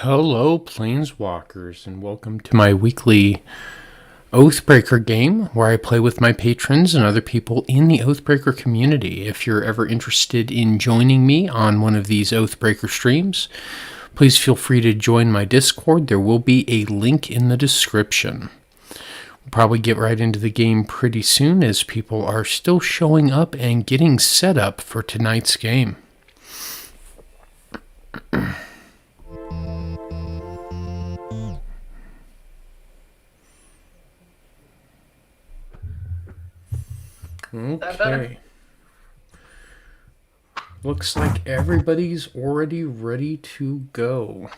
Hello, Planeswalkers, and welcome to my weekly Oathbreaker game where I play with my patrons and other people in the Oathbreaker community. If you're ever interested in joining me on one of these Oathbreaker streams, please feel free to join my Discord. There will be a link in the description. We'll probably get right into the game pretty soon as people are still showing up and getting set up for tonight's game. Okay. Looks like everybody's already ready to go.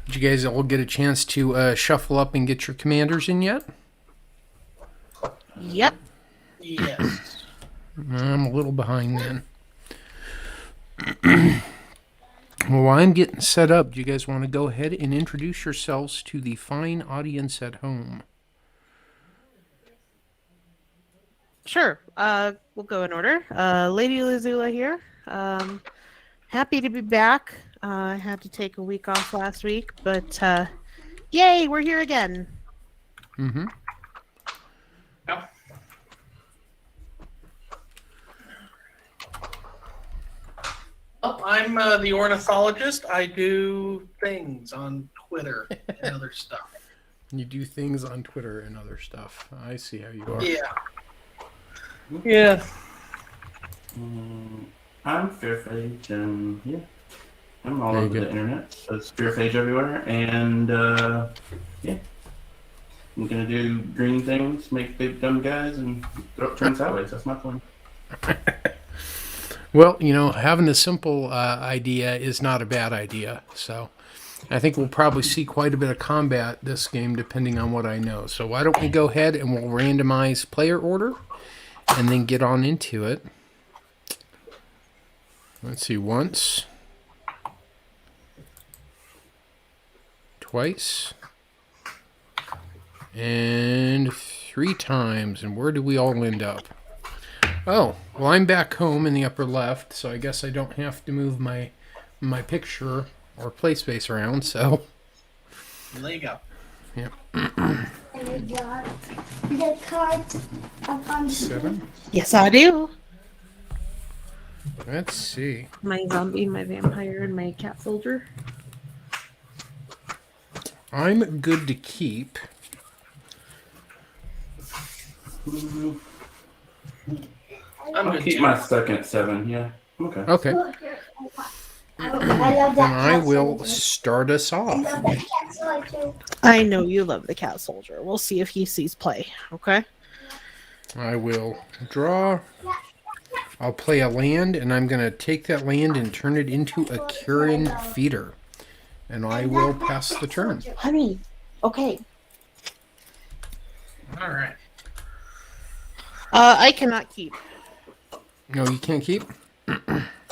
Did you guys all get a chance to shuffle up and get your commanders in yet? Yep. Yes. I'm a little behind then. Well, while I'm getting set up, do you guys want to go ahead and introduce yourselves to the fine audience at home? Sure. We'll go in order. Lady Lazula here. Happy to be back. I had to take a week off last week, but yay, we're here again. Mm-hmm. Yep. Well, I'm the ornithologist. I do things on Twitter and other stuff. You do things on Twitter and other stuff. I see how you are. Yeah. Yeah. I'm Fearphage, and yeah, I'm all Very over good. the internet. So it's Fearphage everywhere, and yeah, I'm gonna do green things, make big dumb guys, and turn sideways. That's my plan. Well, you know, having a simple idea is not a bad idea. So I think we'll probably see quite a bit of combat this game, depending on what I know. So why don't we go ahead and we'll randomize player order and then get on into it. Let's see, once, twice, and 3 times. And where do we all end up? Oh, well, I'm back home in the upper left, so I guess I don't have to move my picture or play space around, so. There you go. Yep. And the cards up on the 7. Yes, I do. Let's see. My zombie, my vampire, and my cat soldier. I'm good to keep. I'm I'll good keep too. my second 7. Yeah. Okay. Okay. I love that Then I cat will soldier. start us I off. love that cat soldier. I know you love the cat soldier. We'll see if he sees play. Okay. I will draw. I'll play a land, and I'm going to take that land and turn it into a Kirin feeder. And I will pass the turn. Honey. Okay. All right. I cannot keep. No, you can't keep?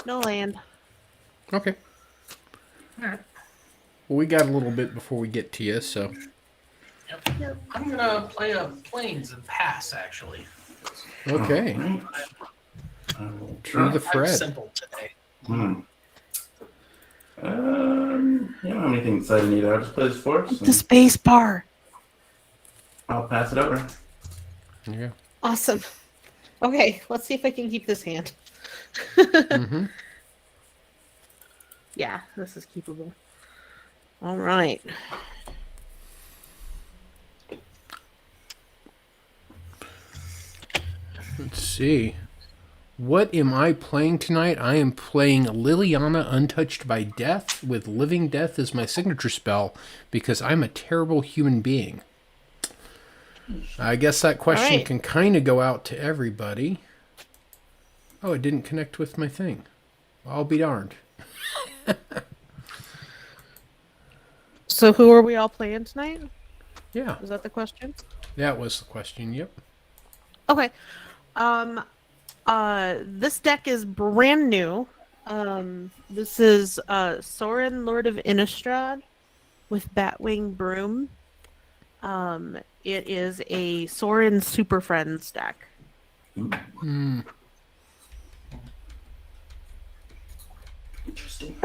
No land. Okay. All right. Well, we got a little bit before we get to you, so. Yep. I'm gonna play a planes and pass. Actually. Okay. Alright. I will To try. the I'm Fred. simple today. Yeah, I don't have anything exciting either. I'll just play this force. The And space bar. I'll pass it over. There you Awesome. Okay, let's see if I can keep this hand. go. Mm-hmm. Yeah, this is keepable. All right. Let's see. What am I playing tonight? I am playing Liliana Untouched by Death with Living Death as my signature spell because I'm a terrible human being. I guess that question All right. can kind of go out to everybody. Oh, it didn't connect with my thing. I'll be darned. So who are we all playing tonight? Yeah, Is that the question? that was the question. Yep. Okay. This deck is brand new. This is Sorin, Lord of Innistrad with Batwing Broom. It is a Sorin Super Friends deck. Hmm. Interesting.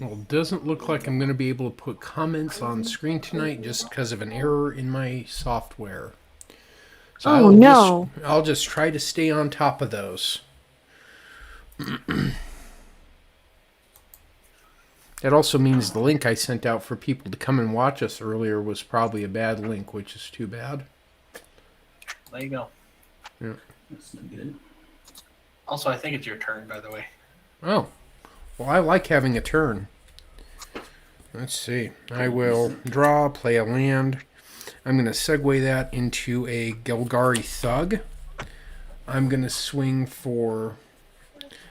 Well, it doesn't look like I'm going to be able to put comments on screen tonight just because of an error in my software. So Oh, no. I'll just try to stay on top of those. That also means the link I sent out for people to come and watch us earlier was probably a bad link, which is too bad. There you go. Yeah. That's not good. Also, I think it's your turn, by the way. Oh. Well, I like having a turn. Let's see. I will draw, play a land. I'm going to segue that into a Golgari Thug. I'm going to swing for...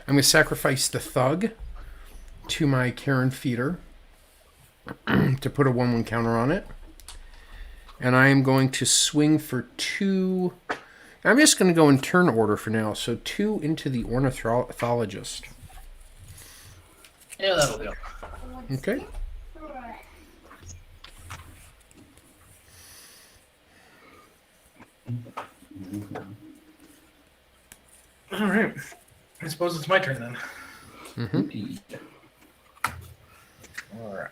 I'm going to sacrifice the Thug to my Karen Feeder to put a 1/1 counter on it. And I am going to swing for 2... I'm just going to go in turn order for now. So 2 into the Ornithologist. Yeah, that'll do. Okay. All right. I suppose it's my turn then. Indeed. All right.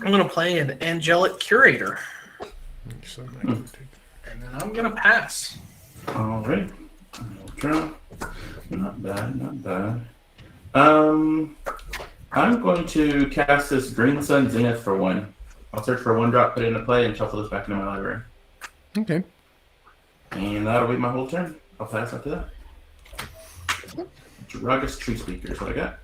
I'm going to play an Angelic Curator, So I can take- and then I'm going to pass. All right. I'll draw. Not bad, not bad. I'm going to cast this Green Sun Zenith for 1. I'll search for 1-drop, put it into play, and shuffle this back into my library. Okay. And that'll be my whole turn. I'll pass after that. Dragus Tree Speaker is what I got.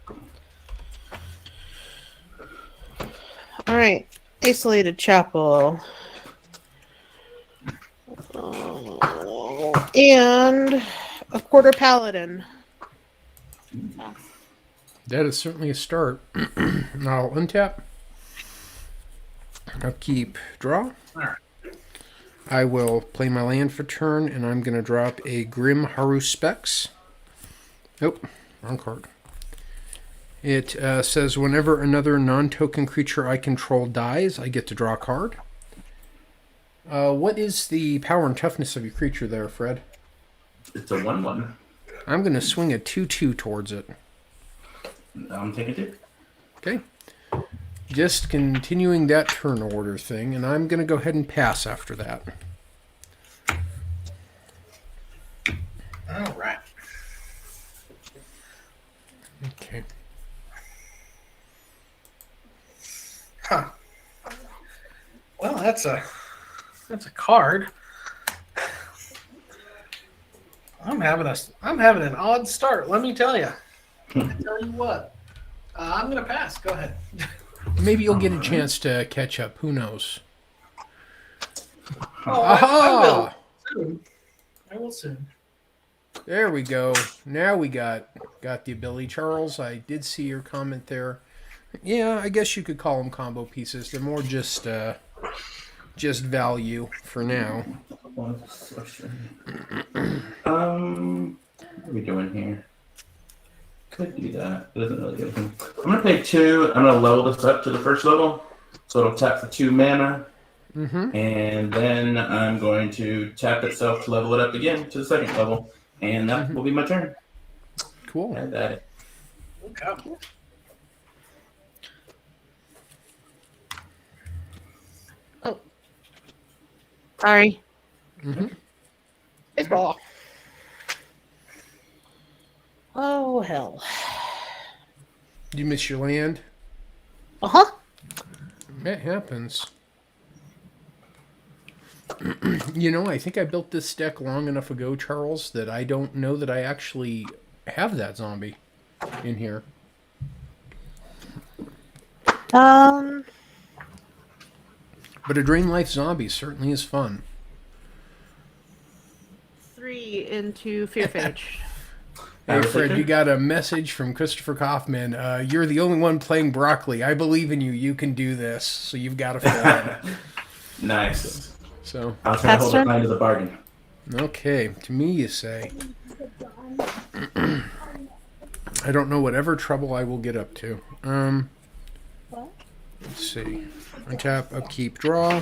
All right. Isolated Chapel. And a Quarter Paladin. That is certainly a start. I'll untap. I'll keep draw. All right. I will play my land for turn, and I'm going to drop a Grim Haruspex. Nope, wrong card. It says whenever another non-token creature I control dies, I get to draw a card. What is the power and toughness of your creature there, Fred? It's a 1/1. I'm going to swing a 2/2 towards it. I'm taking 2. Okay. Just continuing that turn order thing, and I'm going to go ahead and pass after that. All right. Okay. Huh. Well, that's a card. I'm having an odd start. Let me tell you. I tell you what. I'm gonna pass. Go ahead. Maybe you'll get a chance to catch up. Who knows? Oh, Aha! I will soon. I will soon. There we go. Now we got the ability. Charles, I did see your comment there. Yeah, I guess you could call them combo pieces. They're more just value for now. What are we doing here? Could do that. It doesn't really get anything. I'm going to pay 2. I'm going to level this up to the first level. So it'll tap for 2 mana. Mm-hmm. And then I'm going to tap itself to level it up again to the second level. And that will be my turn. Cool. Add that. Okay. Oh. Sorry. Mm-hmm. Baseball. Oh, hell. Did you miss your land? Uh-huh. That happens. You know, I think I built this deck long enough ago, Charles, that I don't know that I actually have that zombie in here. Um, But a Drain Life zombie certainly is fun. 3 into Fear Phage. Hey, Fred, you got a message from Christopher Kaufman. You're the only one playing broccoli. I believe in you. You can do this. So you've got to fill in. Nice. So, I'll try to hold Pastor? the line to the bargain. okay. To me, you say. I don't know whatever trouble I will get up to. Let's see. Untap, upkeep, draw.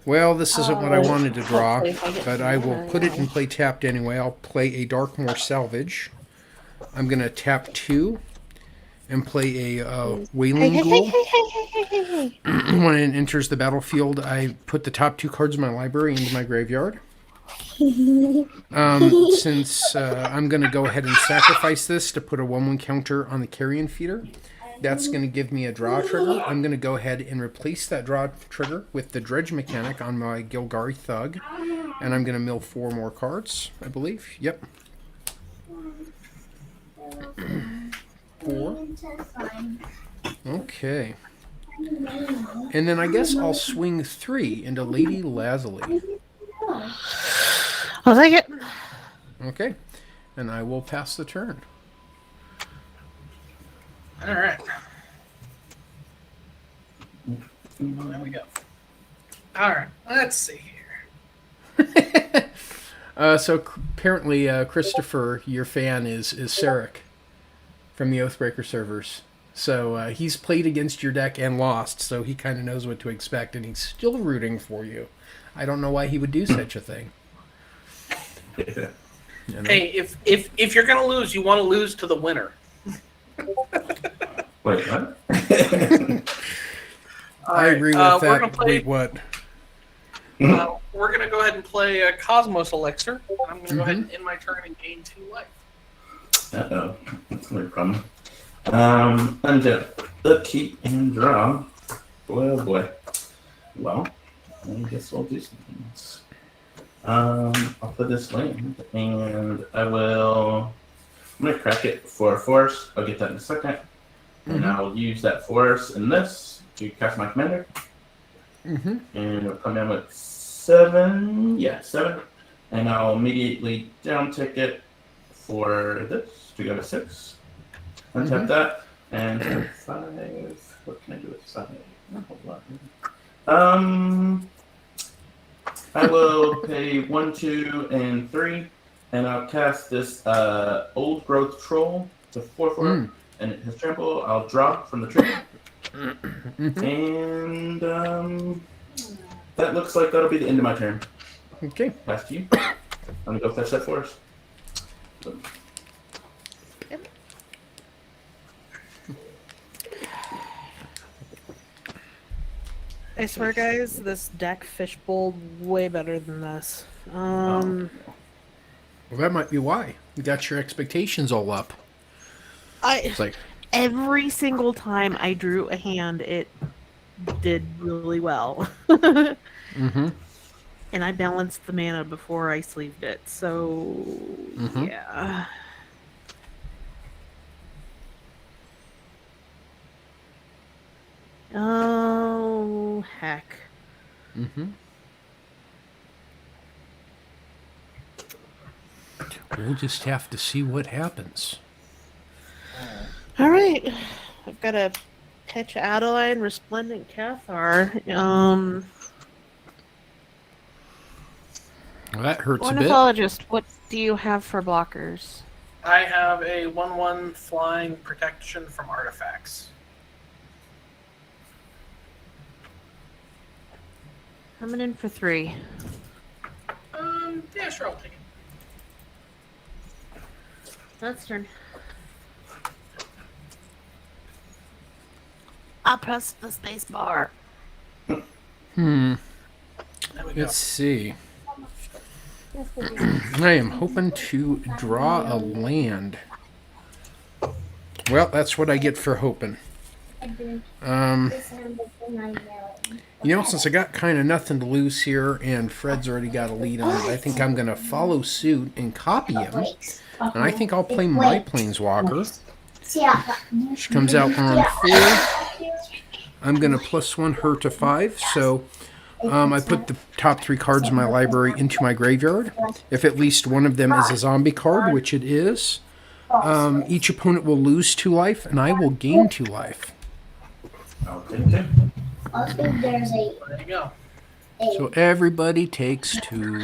Well, this isn't what I wanted to draw, hopefully if I get but some I will mana, put it yeah. in play tapped anyway. I'll play a Darkmoor Salvage. I'm going to tap 2 and play a Hey, Wailing hey, hey, Ghoul. hey, hey, hey, hey, hey, hey. When it enters the battlefield, I put the top 2 cards of my library into my graveyard. Since I'm going to go ahead and sacrifice this to put a 1/1 counter on the Carrion Feeder, that's going to give me a draw trigger. I'm going to go ahead and replace that draw trigger with the Dredge mechanic on my Gilgari Thug. And I'm going to mill 4 more cards, I believe. Yep. 4. Okay. And then I guess I'll swing 3 into Lady Lazuli. I'll take it. Okay. And I will pass the turn. All right. There we go. All right. Let's see here. So apparently, Christopher, your fan, is Sarek from the Oathbreaker servers. So he's played against your deck and lost, so he kind of knows what to expect, and he's still rooting for you. I don't know why he would do such a thing. Yeah. You know? Hey, if you're gonna lose, you want to lose to the winner. Wait, what? All I right, agree with we're that. gonna play. Wait, what? We're gonna go ahead and play Cosmos Elixir. And I'm gonna go ahead and end my turn and gain 2 life. Uh-oh. That's a weird problem. Untap. Upkeep and draw. Boy, oh boy. Well, I guess we'll do some things. I'll put this land, and I'm gonna crack it for a force. I'll get that in a second. And I'll use that force in this to cast my commander. And it'll come in with 7. Yeah, 7. And I'll immediately downtick it for this to go to 6. Untap that. And 5. What can I do with 5? Not a whole lot. I will pay 1, 2, and 3. And I'll cast this Old Growth Troll to 4/4. And it has trample. I'll draw from the tree. And that looks like that'll be the end of my turn. Okay. Pass to you. I'm gonna go fetch that for us. I swear, guys, this deck fishbowled way better than this. Well, that might be why. You got your expectations all up. It's like, Every single time I drew a hand, it did really well. And I balanced the mana before I sleeved it, so yeah. Oh, heck. We'll just have to see what happens. All right. I've got a Pitch Adeline, Resplendent Cathar. Well, that hurts a bit. Ornithologist, what do you have for blockers? I have a 1/1 flying protection from artifacts. Coming in for 3. Yeah, sure, I'll take it. That's turn. I'll press the space bar. There we go. Let's see. I am hoping to draw a land. Well, that's what I get for hoping. Since I got kind of nothing to lose here, and Fred's already got a lead on it, I think I'm going to follow suit and copy him. And I think I'll play my Planeswalker. She comes out on 4. I'm going to +1 her to 5, so I put the top 3 cards in my library into my graveyard. If at least one of them is a zombie card, which it is, each opponent will lose 2 life, and I will gain 2 life. I'll take it. I think there's There you go. So everybody takes 2.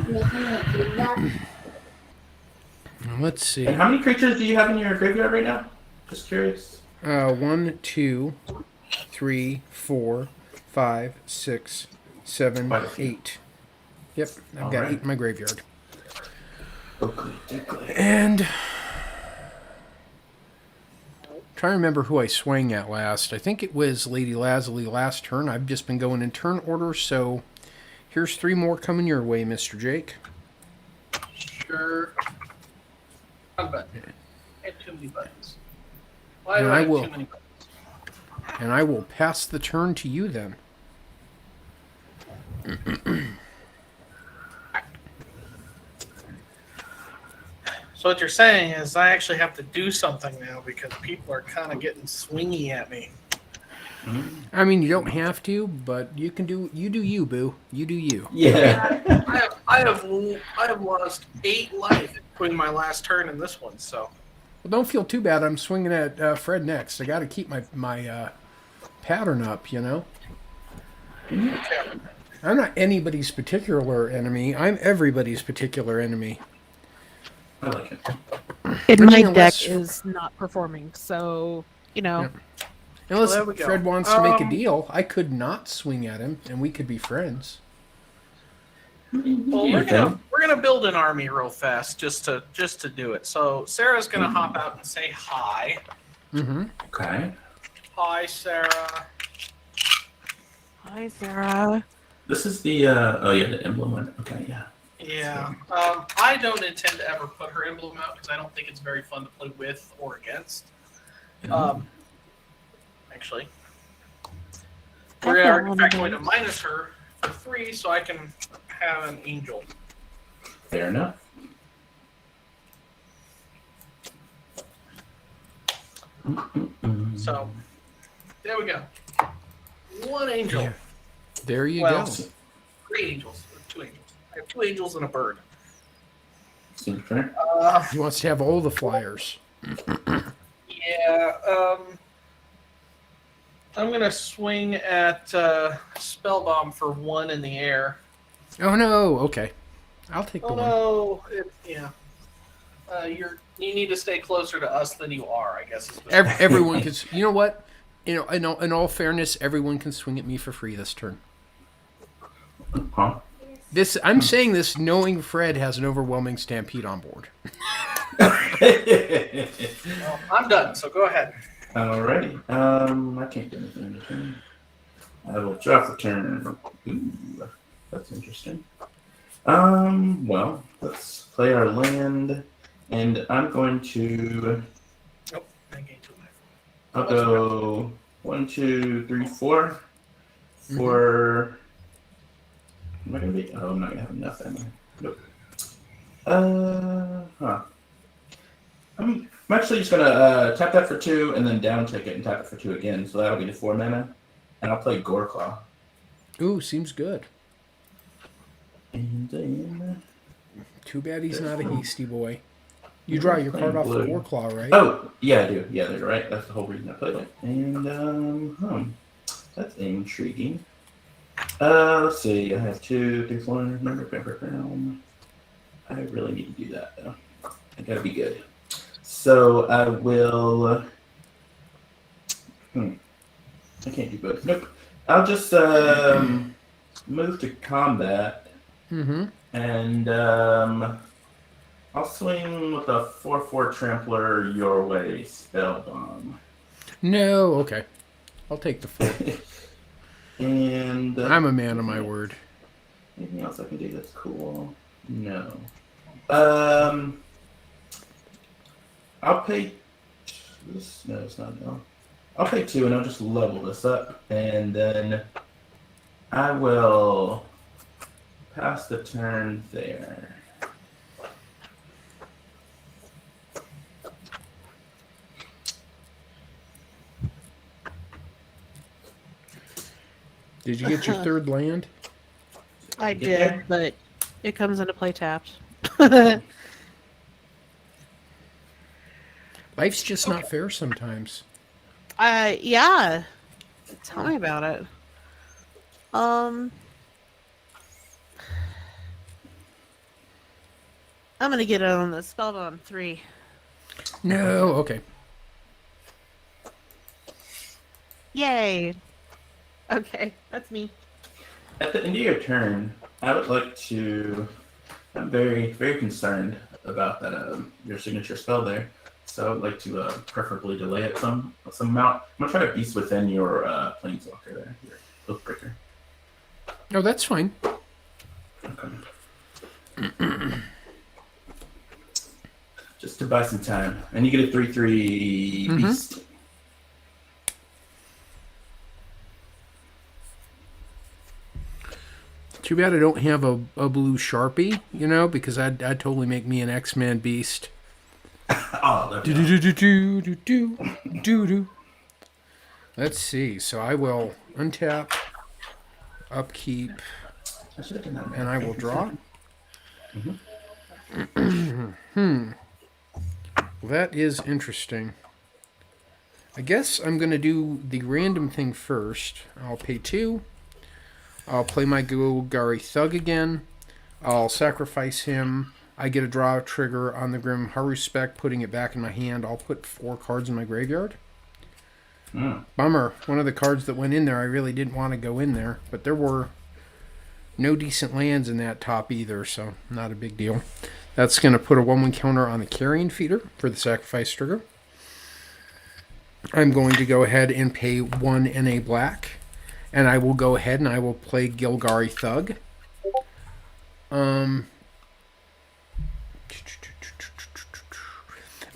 making it do that. Now, let's see. And how many creatures do you have in your graveyard right now? Just curious. 1, 2, 3, 4, 5, 6, 7, Quite a few. 8. Yep, I've All got right. 8 in my graveyard. Okay. And trying to remember who I swang at last. I think it was Lady Lazuli last turn. I've just been going in turn order, so here's 3 more coming your way, Mr. Jake. Sure. Wrong button. I have too many buttons. Why And do I I have will- too many buttons? And I will pass the turn to you then. So what you're saying is I actually have to do something now because people are kind of getting swingy at me. I mean, you don't have to, but you can do. You do you, boo. You do you. Yeah. I have lost 8 life between my last turn and this one. So Well, don't feel too bad. I'm swinging at Fred next. I got to keep my pattern up, you know. I'm not anybody's particular enemy. I'm everybody's particular enemy. I like it. And I my mean, deck unless- is not performing, so you know. Yep. Unless Well, there we go. Fred wants to make a deal, I could not swing at him, and we could be friends. well, we're gonna build an army real fast just to do it. So Sarah's gonna hop out and say hi. Mm-hmm. Okay. Hi, Sarah. Hi, Sarah. This is the the emblem one. Okay, yeah. Yeah. I don't intend to ever put her emblem out because I don't think it's very fun to play with or against. Actually, I we're got in one fact of going to those. minus her for 3 so I can have an angel. Fair enough. So there we go. 1 angel. Yeah. There you Well, go. 3 angels. 2 angels. I have 2 angels and a bird. Seems fair. He wants to have all the flyers. Yeah. I'm gonna swing at Spellbomb for 1 in the air. Oh no. Okay, I'll take the Oh one. no! Yeah. You need to stay closer to us than you are, I guess. Is what Everyone can. You know what? You know, in all fairness, everyone can swing at me for free this turn. Huh? I'm saying this knowing Fred has an overwhelming stampede on board. Well, I'm done. So go ahead. Alrighty. I can't do anything in turn. I will drop the turn. Ooh, that's interesting. Well, let's play our land, and I'm going to. Oh, I gained 2 life. I'll go 1, 2, 3, 4. For. Am I gonna be? Oh, I'm not gonna have enough, am I? Nope. I'm actually just gonna tap that for 2 and then down tick it and tap it for 2 again. So that'll be the 4 mana. And I'll play Goreclaw. Ooh, seems good. And then. Too bad he's not a hasty boy. You draw your card off the Blue. Warclaw, right? Oh, yeah, I do. Yeah, you're right. That's the whole reason I played it. And, that's intriguing. Let's see. I have 2, 3, 4, remember, realm. I really need to do that, though. I gotta be good. So I will. I can't do both. Nope. I'll just move to combat, Mm-hmm. and I'll swing with a 4/4 trampler your way, Spellbomb. No, okay. I'll take the 4. And I'm a man of my word. anything else I can do that's cool? No. I'll pay this. No, it's not no. I'll pay 2 and I'll just level this up, and then I will pass the turn there. Did you get your 3rd land? I Get did, there? but it comes into play tapped. Life's just not fair sometimes. Yeah. Tell me about it. I'm gonna get it on the Spellbomb 3. No, okay. Yay. Okay, that's me. At the end of your turn, I would like to. I'm very, very concerned about that your signature spell there. So I would like to preferably delay it some amount. I'm gonna try to beast within your planeswalker there, your Oathbreaker. Oh, that's fine. Okay. Just to buy some time, and you get a 3/3 beast. Too bad I don't have a blue Sharpie, because I'd totally make me an X-Man beast. Oh, Do do do do do do do do. Let's see. So I will untap, upkeep, and I will draw. Well, that is interesting. I guess I'm going to do the random thing first. I'll pay 2. I'll play my Golgari Thug again. I'll sacrifice him. I get a draw trigger on the Grim Haruspec, putting it back in my hand. I'll put 4 cards in my graveyard. Bummer. One of the cards that went in there, I really didn't want to go in there. But there were no decent lands in that top either, so not a big deal. That's going to put a 1/1 counter on the Carrion Feeder for the sacrifice trigger. I'm going to go ahead and pay 1 and a black. And I will go ahead and I will play Golgari Thug.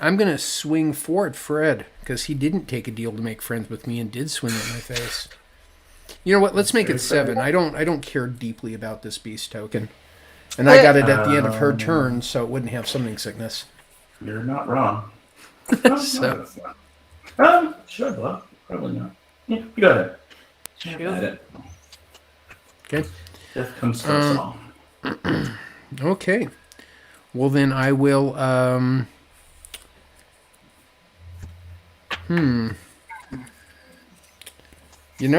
I'm going to swing for it, Fred, because he didn't take a deal to make friends with me and did swing at my face. You know what? Let's make it 7. I don't care deeply about this beast token. And I got it at the end of her turn, so it wouldn't have summoning sickness. You're not wrong. So- Sure, Bob. Probably not. Yeah, you got it. Got it. Okay. Death comes first all. Okay. Well, then I will...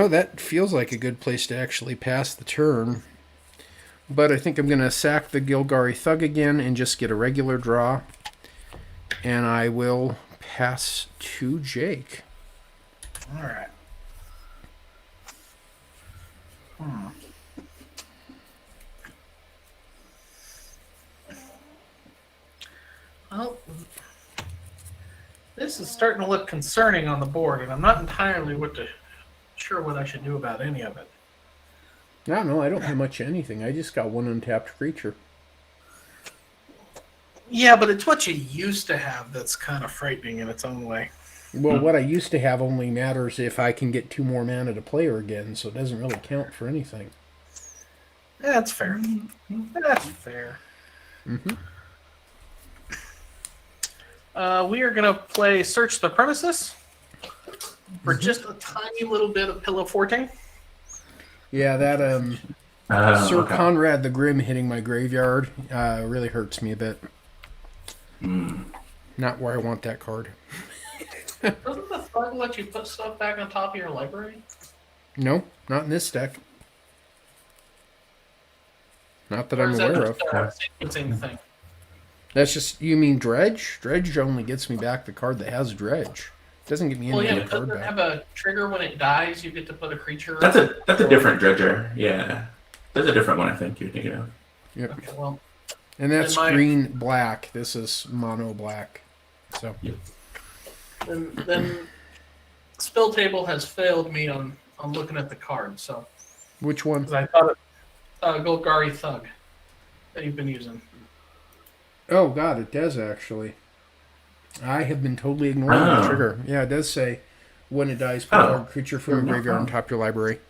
that feels like a good place to actually pass the turn. But I think I'm going to sack the Golgari Thug again and just get a regular draw. And I will pass to Jake. All right. Well, this is starting to look concerning on the board, and I'm not entirely sure what I should do about any of it. No, I don't have much of anything. I just got 1 untapped creature. Yeah, but it's what you used to have that's kind of frightening in its own way. Well, what I used to have only matters if I can get 2 more mana to play her again, so it doesn't really count for anything. That's fair. That's fair. Mm-hmm. We are going to play Search the Premises for just a tiny little bit of Pillow Forte. Yeah, that Sir Okay. Conrad the Grim hitting my graveyard really hurts me a bit. Not where I want that card. Doesn't the Thug let you put stuff back on top of your library? No, not in this deck. Not that Or I'm is that aware of. just a sequencing thing? That's just, you mean Dredge? Dredge only gets me back the card that has Dredge. Doesn't get me Well, any yeah, other but card doesn't it back. have a trigger when it dies? You get to put a creature. That's a different dredger. Yeah, there's a different one. I think you're thinking of. Yep. Okay, well, And that's then my- green black. This is mono black. So then Spill Table has failed me on looking at the card. So which one? 'cause I thought it Golgari Thug that you've been using. Oh god, it does actually. I have been totally ignoring the trigger. Yeah, it does say when it dies, put a creature from a graveyard on top of your library.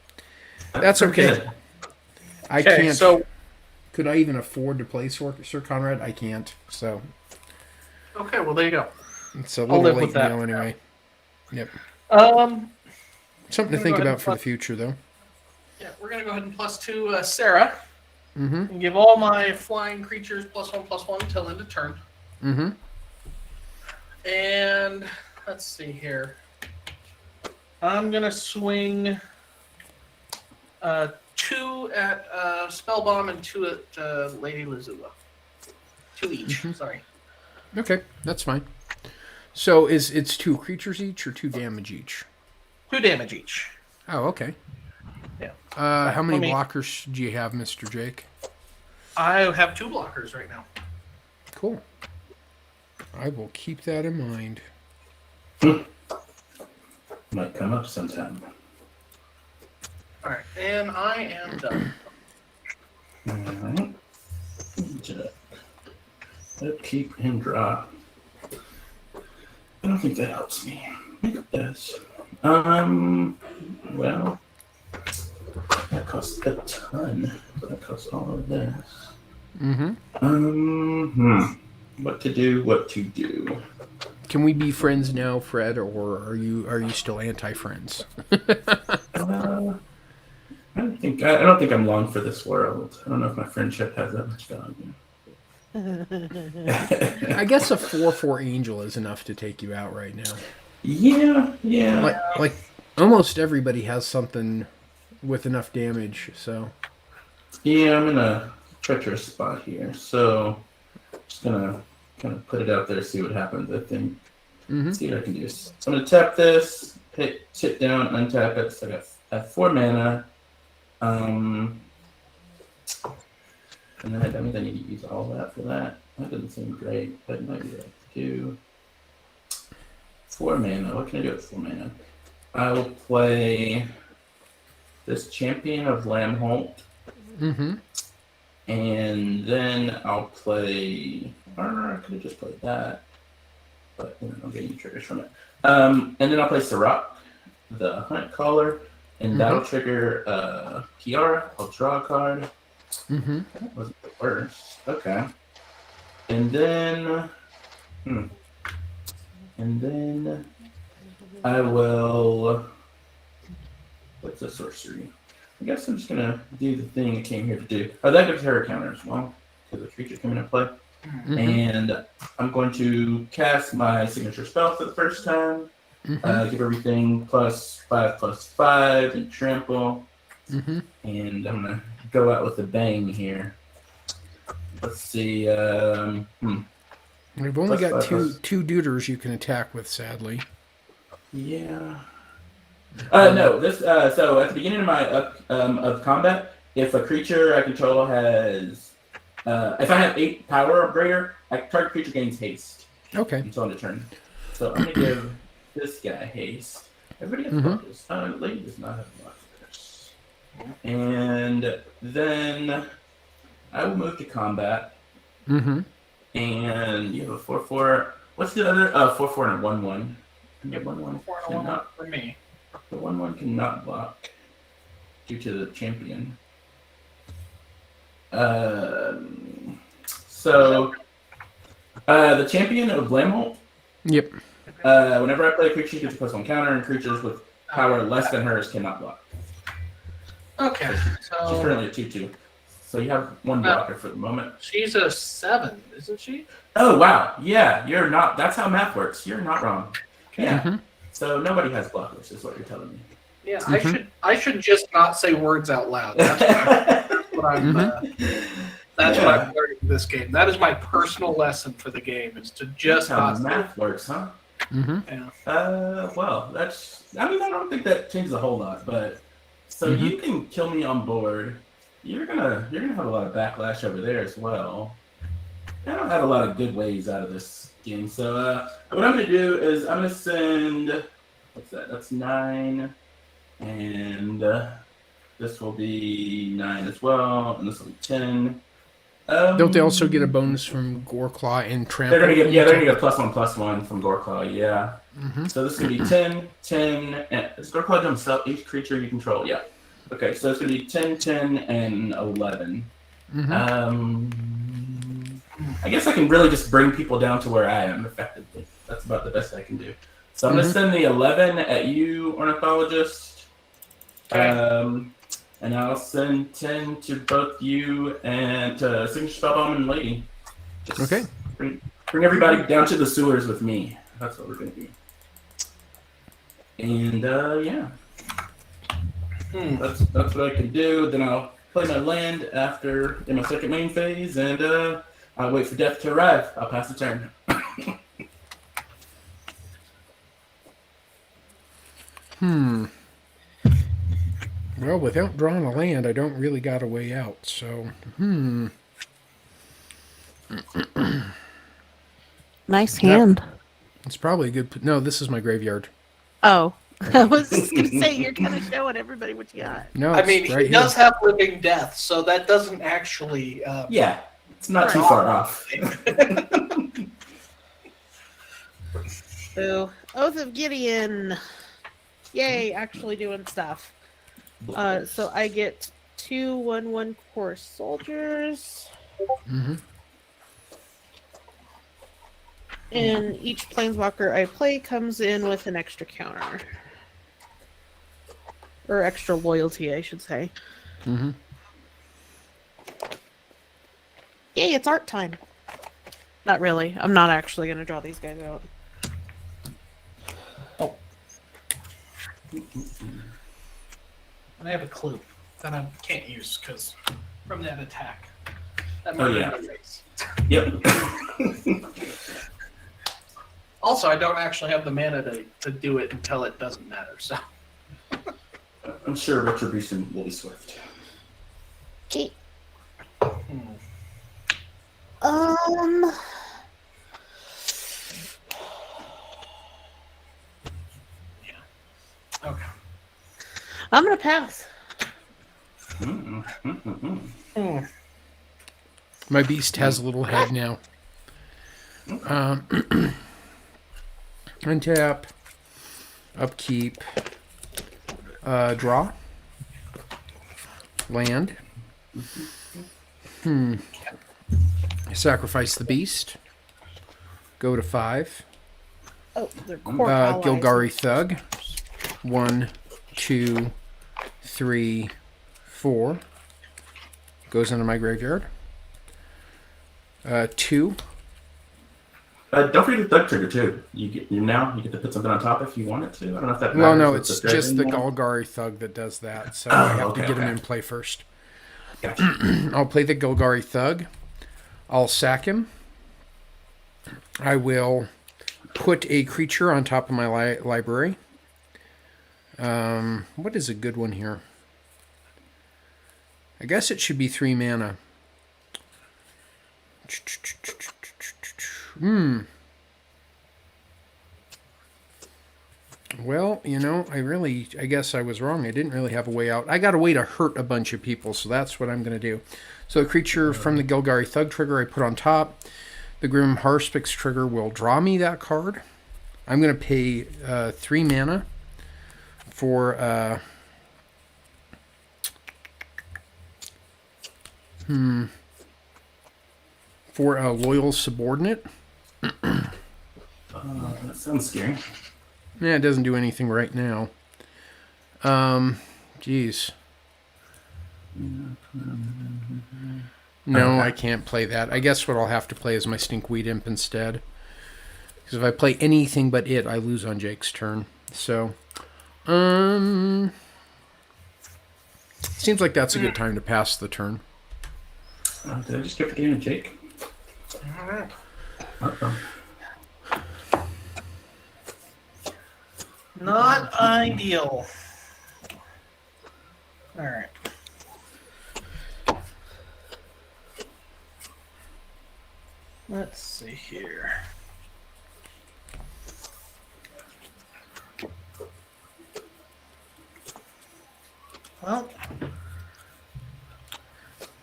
That's okay. I Okay, can't. so Could I even afford to play Sir Conrad? I can't. So okay, well there you go. it's a I'll little live late with that. now anyway. Yep. Something to Go think ahead about and for the plus- future, though. Yeah, we're gonna go ahead and +2 Sarah Mm-hmm. and give all my flying creatures +1/+1 until end of turn. Mm-hmm. And let's see here. I'm gonna swing 2 at Spellbomb and 2 at Lady Lazula. 2 each. Sorry. Okay, that's fine. So it's 2 creatures each or 2 damage each? 2 damage each. Oh, okay. How many Let me- blockers do you have, Mr. Jake? I have 2 blockers right now. Cool. I will keep that in mind. Might come up sometime. All right, and I am done. Alright. Just keep and draw. I don't think that helps me. Maybe it does. Well, that costs a ton. That costs all of this. What to do? What to do? Can we be friends now, Fred, or are you still anti-friends? I don't think I'm long for this world. I don't know if my friendship has that much value. I guess a 4/4 angel is enough to take you out right now. Yeah. Like almost everybody has something with enough damage, so. Yeah, I'm in a treacherous spot here, so just gonna kind of put it out there, see what happens. I think. See what I can do. So I'm gonna tap this, sit down, untap it. So I have 4 mana. And then that means I need to use all that for that. That doesn't seem great, but maybe I do. 4 mana. What can I do with 4 mana? I will play this Champion of Lamholt. And then I'll play. Or I could have just played that, but I'm getting triggers from it. And then I'll play Sirach, the Hunt Caller, and that'll trigger Kiara. I'll draw a card. That wasn't the worst. Okay. And then, I will. What's a sorcery? I guess I'm just gonna do the thing I came here to do. Oh, that gives her a counter as well, because the creature coming into play. And I'm going to cast my signature spell for the first time. Give everything +5/+5 and trample. And I'm gonna go out with a bang here. Let's see. We've only got +5/+. two duders you can attack with, sadly. Yeah. No. This. So at the beginning of my of combat, if a creature I control has, if I have 8 power or greater, target creature gains haste. Okay. Until end of turn. So I'm gonna give this guy haste. Everybody has blockers. Lady does not have blockers. And then I will move to combat. And you have a 4/4. What's the other? 4/4 and a 1/1. And you have 1/1. 4 and a 1 for me. The 1/1 cannot block due to the champion. So the champion of Lamholt. Yep. Whenever I play a creature, she gets a +1 counter, and creatures with power less than hers cannot block. Okay, She's so currently a 2/2. So you have 1 blocker for the moment. she's a 7, isn't she? Oh wow, yeah, you're not. That's how math works. You're not wrong. Yeah. So nobody has blockers, is what you're telling me. Yeah, I should just not say words out loud. That's what I'm. That's what I'm learning in this game. That is my personal lesson for the game: is to just That's how not. math works, huh? Yeah. Well, that's. I mean, I don't think that changes a whole lot, but so you can kill me on board. You're gonna have a lot of backlash over there as well. I don't have a lot of good ways out of this game. So what I'm gonna do is I'm gonna send. What's that? That's 9, and this will be 9 as well, and this will be 10. Don't they also get a bonus from Goreclaw and Trample? They're gonna get a +1/+1 from Goreclaw, yeah. So this is gonna be 10, 10, and does Goreclaw jumps up each creature you control? Yeah. Okay, so it's gonna be 10, 10, and 11. I guess I can really just bring people down to where I am effectively. That's about the best I can do. So I'm gonna send the 11 at you, Ornithologist. Okay. And I'll send 10 to both you and to Signature Spellbomb and Lady. Just bring everybody down to the sewers with me. That's what we're gonna do. And yeah. That's what I can do. Then I'll play my land in my second main phase, and I'll wait for death to arrive. I'll pass the turn. Well, without drawing a land, I don't really got a way out, so... Nice hand. It's probably a good... No, this is my graveyard. Oh, I was just gonna say you're kind of showing everybody what you got. No, I it's mean, right he does here. have living death, so that doesn't actually. Yeah, it's not too far off. So, Oath of Gideon. Yay, actually doing stuff. So I get 2 1/1 core soldiers. Mm-hmm. And each planeswalker I play comes in with an extra counter. Or extra loyalty, I should say. Mm-hmm. Yay, it's art time. Not really. I'm not actually going to draw these guys out. Oh. I have a clue that I can't use because from that attack. That yeah. in the face. Yep. Also, I don't actually have the mana to do it until it doesn't matter, so. I'm sure Retribution will be swift. Okay. Hmm. Okay. I'm going to pass. Hmm. My beast has a little head now. Untap. Upkeep. Draw. Land. Sacrifice the beast. Go to 5. Oh, they're core allies. Gilgari Thug. 1, 2, 3, 4. Goes into my graveyard. 2. Don't forget the thug trigger too. You get to put something on top if you want it to. I don't know if that matters. Well, no, with it's the just the dragon one. Gilgari Thug that does that, so I have to get him in play first. Gotcha. I'll play the Gilgari Thug. I'll sack him. I will put a creature on top of my library. What is a good one here? I guess it should be 3 mana. Well, I guess I was wrong. I didn't really have a way out. I got a way to hurt a bunch of people, so that's what I'm going to do. So a creature from the Gilgari Thug trigger I put on top. The Grim Harspix trigger will draw me that card. I'm going to pay 3 mana for a Loyal Subordinate. That sounds scary. Yeah, it doesn't do anything right now. Geez. No, I can't play that. I guess what I'll have to play is my Stinkweed Imp instead. Because if I play anything but it, I lose on Jake's turn. So, seems like that's a good time to pass the turn. Did I just get the game to Jake? Uh-oh. Not ideal. All right. Let's see here. Well,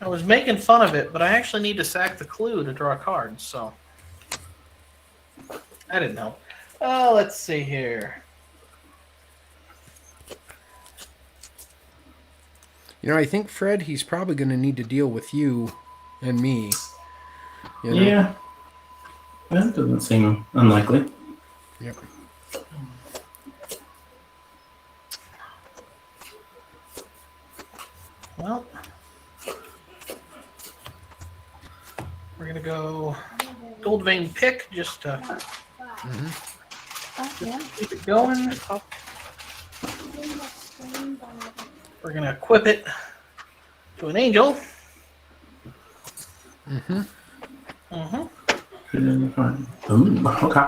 I was making fun of it, but I actually need to sack the clue to draw cards, so that didn't help. Let's see here. I think, Fred, he's probably going to need to deal with you and me. Yeah. That doesn't seem unlikely. Yep. Well, we're going to go Gold Vein Pick just to keep it going. We're going to equip it to an angel. Ooh, okay.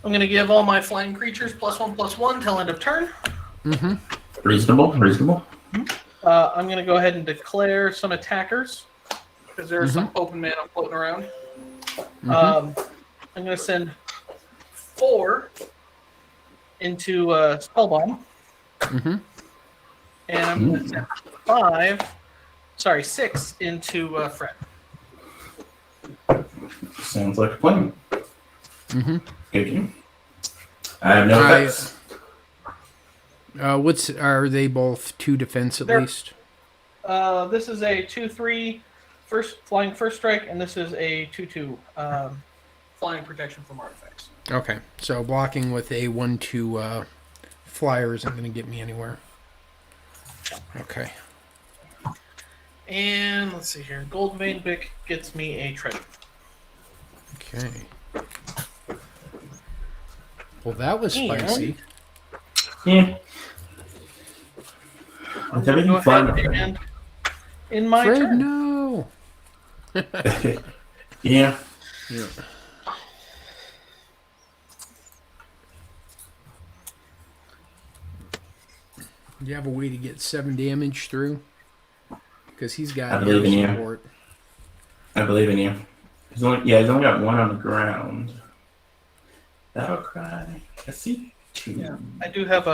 I'm going to give all my flying creatures +1/+1 till end of turn. Reasonable, reasonable. I'm going to go ahead and declare some attackers because there's some open mana floating around. I'm going to send 4 into Spellbomb. And I'm going to send 6 into Fred. Sounds like a plan. Good game. I have no effects. Are they both 2 defense at least? This is a 2/3 flying first strike, and this is a 2/2 flying protection from artifacts. Okay, so blocking with a 1/2 flyer isn't going to get me anywhere. Okay. And let's see here. Gold Vein Bic gets me a treasure. Okay. Well, that was spicy. Yeah. I'm going to go ahead and in my Fred, turn. no. Yeah. You have a way to get 7 damage through? Because he's got I believe in you. support. I believe in you. He's only got 1 on the ground. That'll cry. I see 2. Yeah, I do have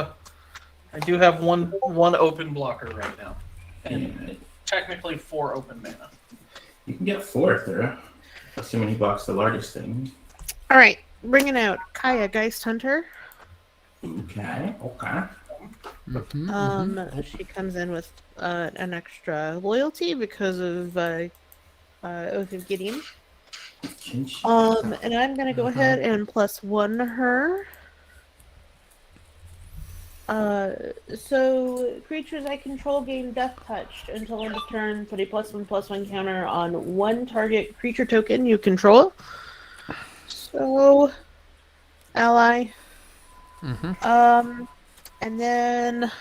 one open blocker right now, and technically 4 open mana. You can get 4 through, assuming he blocks the largest thing. All right, bringing out Kaya Geist Hunter. Okay. She comes in with an extra loyalty because of Oath of Gideon. And I'm gonna go ahead and +1 her. So creatures I control gain Death Touch until end of turn. Put a +1/+1 counter on 1 target creature token you control. So, ally. And then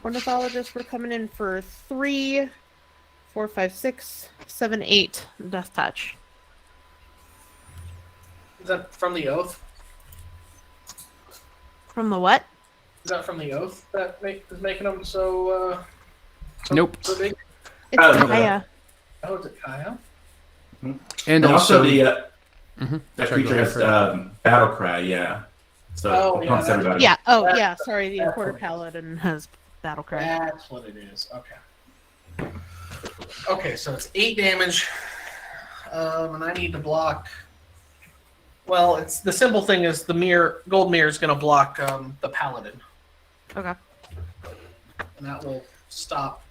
Ornithologist, we're coming in for 3, 4, 5, 6, 7, 8 Death Touch. Is that from the Oath? From the what? Is that from the Oath that is making them so Nope. so big? It's Oh, Kaya. Oh, is it Kaya? And also also that Sorry, creature go has ahead. battle cry, yeah. So Oh, it yeah, pumps that's- everybody. Yeah. Oh, yeah. Sorry, the Quarter Paladin has Battle Cry. That's what it is. Okay. Okay, so it's 8 damage, and I need to block. Well, it's the simple thing is the gold mirror is going to block the paladin, Okay. and that will stop.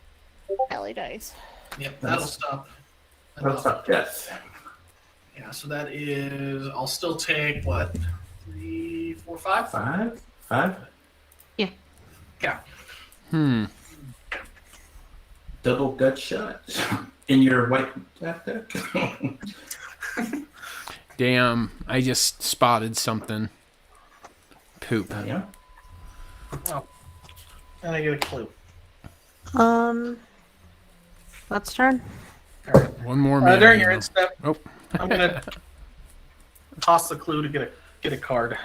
Ally dice. Yep, that'll stop. What's up, Jess? Yeah, so that is. I'll still take what 3, 4, 5. 5? Yeah. Double gut shot in your white deck. damn, I just spotted something. Poop. Yeah. Oh, and I get a clue. That's turn. All right. One more minute. During your end step, Oh. I'm gonna toss the clue to get a card.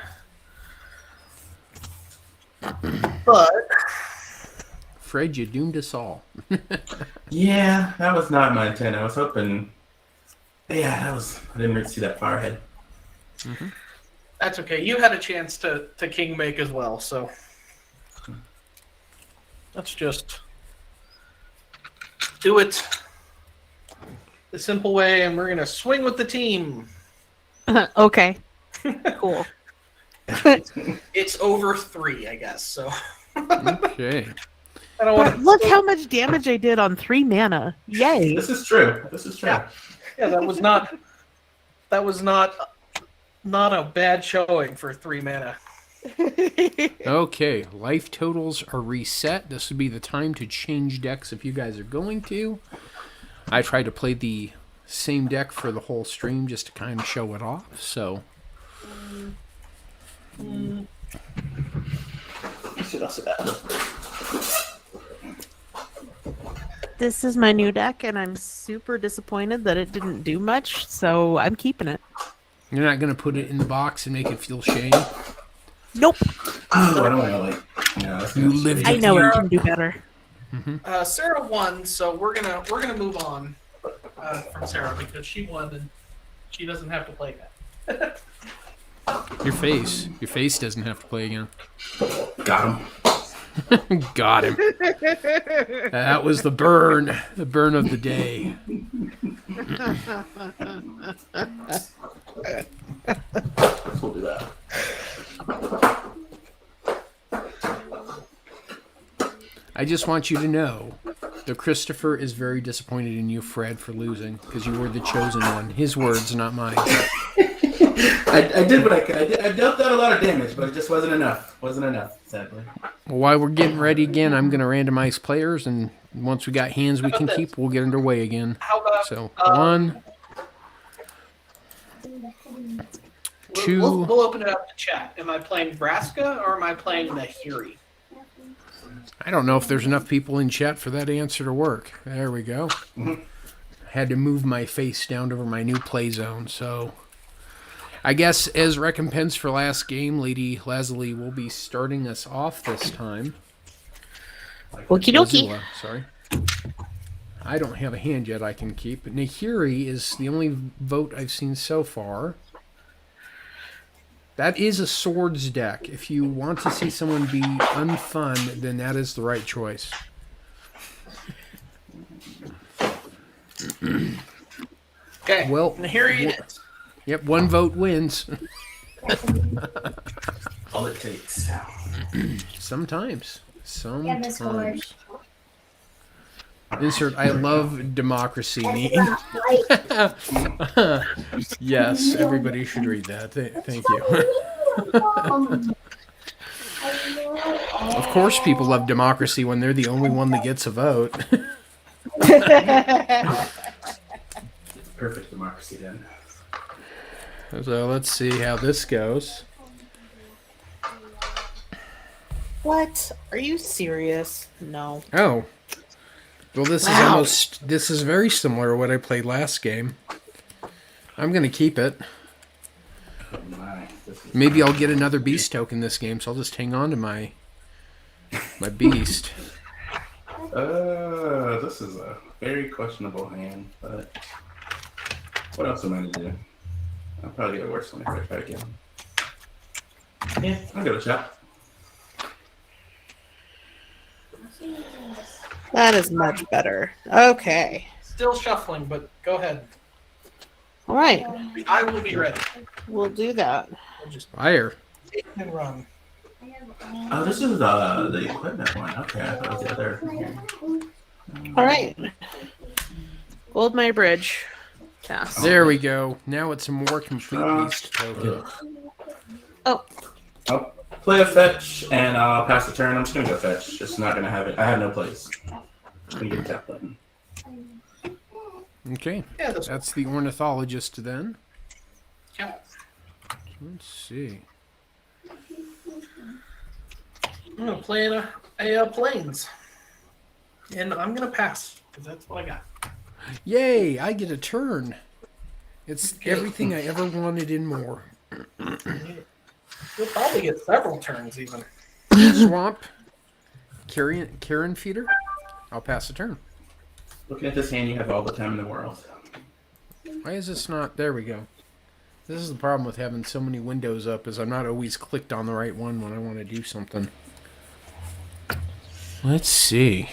But Fred, you doomed us all. Yeah, that was not my intent. I was hoping. Yeah, I didn't really see that far ahead. that's okay. You had a chance to king make as well, so let's just do it the simple way, and we're gonna swing with the team. Okay. Cool. It's over 3, I guess. So Okay. I don't want But look how much damage I did on 3 mana. Yay. This is true. Yeah. Yeah, that was not a bad showing for 3 mana. Okay, life totals are reset. This would be the time to change decks if you guys are going to. I tried to play the same deck for the whole stream just to kind of show it off, so... This is my new deck, and I'm super disappointed that it didn't do much, so I'm keeping it. You're not going to put it in the box and make it feel shame? Nope. Oh, I don't know. Yeah, that's You gonna live be- I know it can do better. Sarah won, so we're gonna move on from Sarah because she won and she doesn't have to play that. Your face doesn't have to play again. Got him. Got him. That was the burn of the day. We'll do that. I just want you to know that Christopher is very disappointed in you, Fred, for losing because you were the chosen one. His words, not mine. I did what I could. I dealt out a lot of damage, but it just wasn't enough. Wasn't enough, sadly. Well, while we're getting ready again, I'm going to randomize players, and once we got hands we can keep, we'll get underway again. How about So, 1, 2. we'll open it up to chat. Am I playing Vraska or am I playing Nahiri? I don't know if there's enough people in chat for that answer to work. There we go. Had to move my face down over my new play zone, so I guess as recompense for last game, Lady Leslie will be starting us off this time. Okie dokie. Lazula, sorry. I don't have a hand yet I can keep. But Nahiri is the only vote I've seen so far. That is a swords deck. If you want to see someone be unfun, then that is the right choice. Okay. Well, Nahiri it is. Yep, 1 vote wins. All it takes. Sometimes. Yeah, Miss Ford. Sometimes. Insert I love democracy. Yes, everybody should read that. Thank you. Of course people love democracy when they're the only one that gets a vote. Perfect democracy then. So let's see how this goes. What? Are you serious? No. Oh. Well, this is very similar to what I played last game. I'm going to keep it. Oh my, this is Maybe I'll get another beast token this game, so I'll just hang on to my beast. This is a very questionable hand, but what else am I gonna do? I'll probably get worse when I try again. Yeah, I'll give it a shot. That is much better. Okay. Still shuffling, but go ahead. All right. I will be ready. We'll do that. We'll just Fire. take and run. Oh, this is the equipment one. Okay, I thought it was the other. All right. Goldmire Bridge. Cast. There we go. Now it's a more complete beast token. Oh, I'll play a fetch and I'll pass the turn. I'm just gonna go fetch. Just not gonna have it. I have no place. Just gonna get a tap button. Okay. Yeah, That's the ornithologist then. yeah. Let's see. I'm gonna play in a planes, and I'm gonna pass because that's what I got. Yay! I get a turn. It's everything I ever wanted and more. You'll probably get several turns even. Swamp. Karen feeder. I'll pass the turn. Looking at this hand, you have all the time in the world. Why is this not? There we go. This is the problem with having so many windows up, is I'm not always clicked on the right one when I want to do something. Let's see.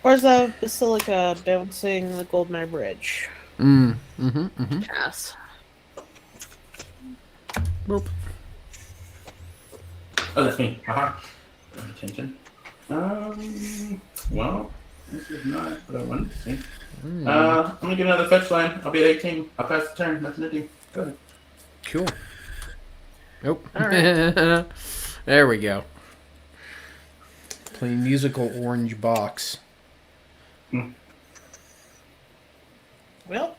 where's the Basilica bouncing the Goldmire Bridge? Pass. Boop. Oh, that's me. Haha. Attention. Well, this is not what I wanted to see. I'm gonna get another fetch line. I'll be at 18. I'll pass the turn. Nothing to do. Go ahead. Cool. Nope. All right. There we go. Play musical orange box. Well,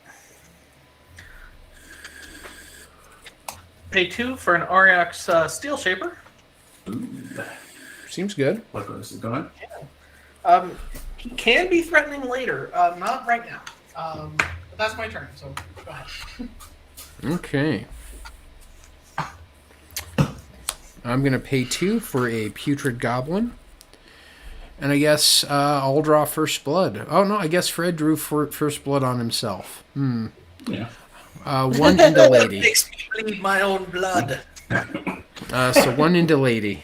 pay 2 for an Aurochs Steel Shaper. Ooh. Seems good. Look where this is going. He can be threatening later. Not right now. But that's my turn. So go ahead. Okay. I'm going to pay 2 for a Putrid Goblin. And I guess I'll draw First Blood. Oh, no, I guess Fred drew First Blood on himself. Yeah. 1 into Lady. Makes me bleed my own blood. So 1 into Lady.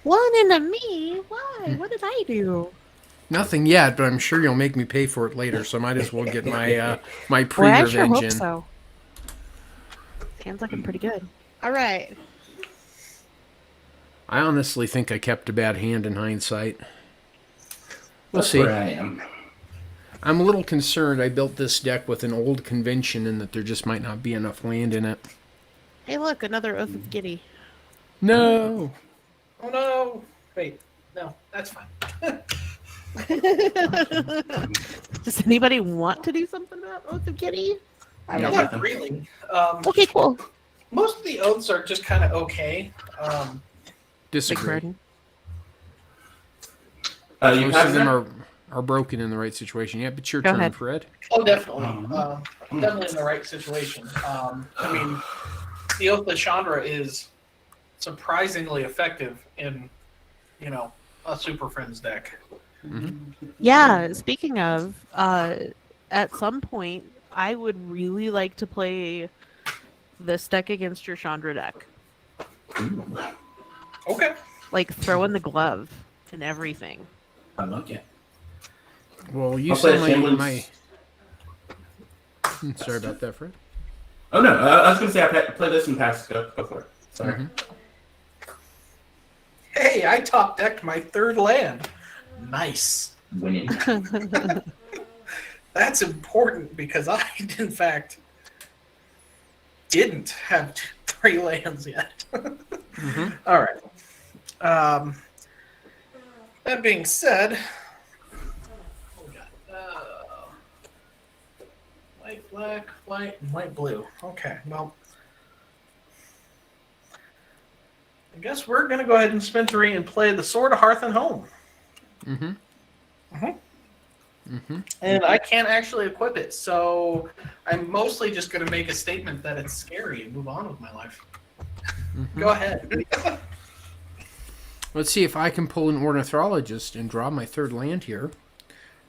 1 into me? Why? What did I do? Nothing yet, but I'm sure you'll make me pay for it later, so I might as well get my my Well, I sure pre-revenge hope in. so. Hand's looking pretty good. All right. I honestly think I kept a bad hand in hindsight. We'll That's see. where I am. I'm a little concerned I built this deck with an old convention and that there just might not be enough land in it. Hey, look, another Oath of Giddy. No! Oh no! Wait, no, that's fine. Does anybody want to do something about Oath of Giddy? I got Not nothing. really. Okay, cool. Most of the oaths are just kind of okay. Big Disagree. burden. You Most have of them them? are broken in the right situation. Yeah, but your Go turn, ahead. Fred. Oh, definitely. Definitely in the right situation. I mean, the Oath of Chandra is surprisingly effective in, a Super Friends deck. Yeah, speaking of, at some point, I would really like to play this deck against your Chandra deck. Okay. Like, throw in the glove and everything. I like it. Well, you I'll play saw Chamberlain's- my... Sorry about that, Fred. Oh no, I was going to say I played this in past. Go for it. Sorry. Hey, I top decked my 3rd land. Nice. Winning. That's important because I, in fact, didn't have 3 lands yet. All right. That being said, we got white, black, white, and white, blue. Okay, well, I guess we're going to go ahead and spin 3 and play the Sword of Hearth and Home. And I can't actually equip it, so I'm mostly just going to make a statement that it's scary and move on with my life. Go ahead. Let's see if I can pull an Ornithologist and draw my 3rd land here.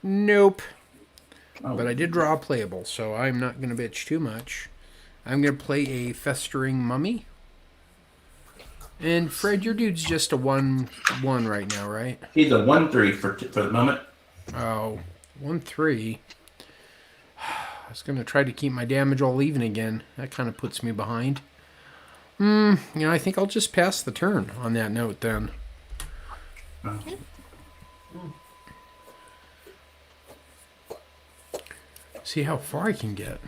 Nope. Oh. But I did draw a playable, so I'm not going to bitch too much. I'm going to play a Festering Mummy. And Fred, your dude's just a 1/1 right now, right? He's a 1/3 for the moment. Oh, 1/3. I was going to try to keep my damage all even again. That kind of puts me behind. I think I'll just pass the turn on that note then. See how far I can get.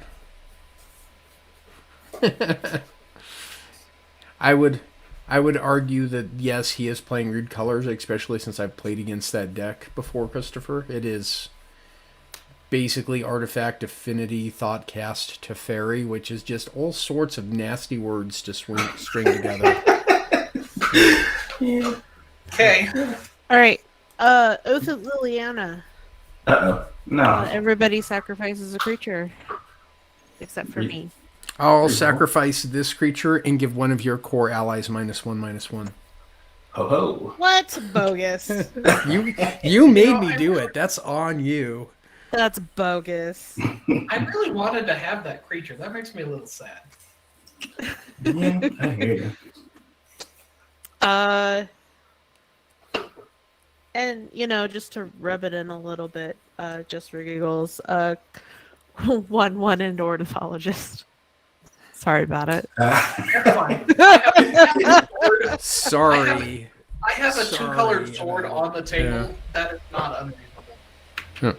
I would argue that yes, he is playing Rude Colors, especially since I've played against that deck before, Christopher. It is basically Artifact Affinity Thoughtcast Teferi, which is just all sorts of nasty words to string together. Okay. All right. Oath of Liliana. Uh-oh. No. Everybody sacrifices a creature. Except for me. I'll sacrifice this creature and give one of your core allies -1/-1. Ho ho. What? Bogus. You made me do it. That's on you. That's bogus. I really wanted to have that creature. That makes me a little sad. Yeah, I hear you. And just to rub it in a little bit, just for giggles, 1/1 and ornithologist. Sorry about it. That's fine. Sorry. I have a Sorry, 2-colored sword Emma. on the table. Yeah. That is not unreasonable. Huh.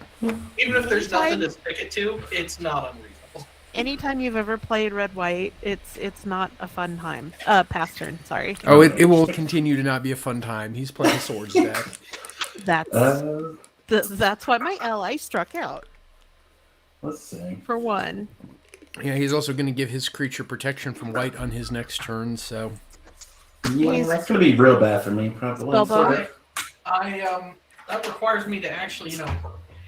Even if there's nothing to stick it to, it's not unreasonable. Anytime you've ever played red white, it's not a fun time. Past turn, sorry. Oh, it will continue to not be a fun time. He's playing swords deck. That's why my ally struck out Let's see. for 1. Yeah, he's also going to give his creature protection from white on his next turn, so... Yeah, that's gonna be real bad for me, probably. Spellbound. That requires me to actually,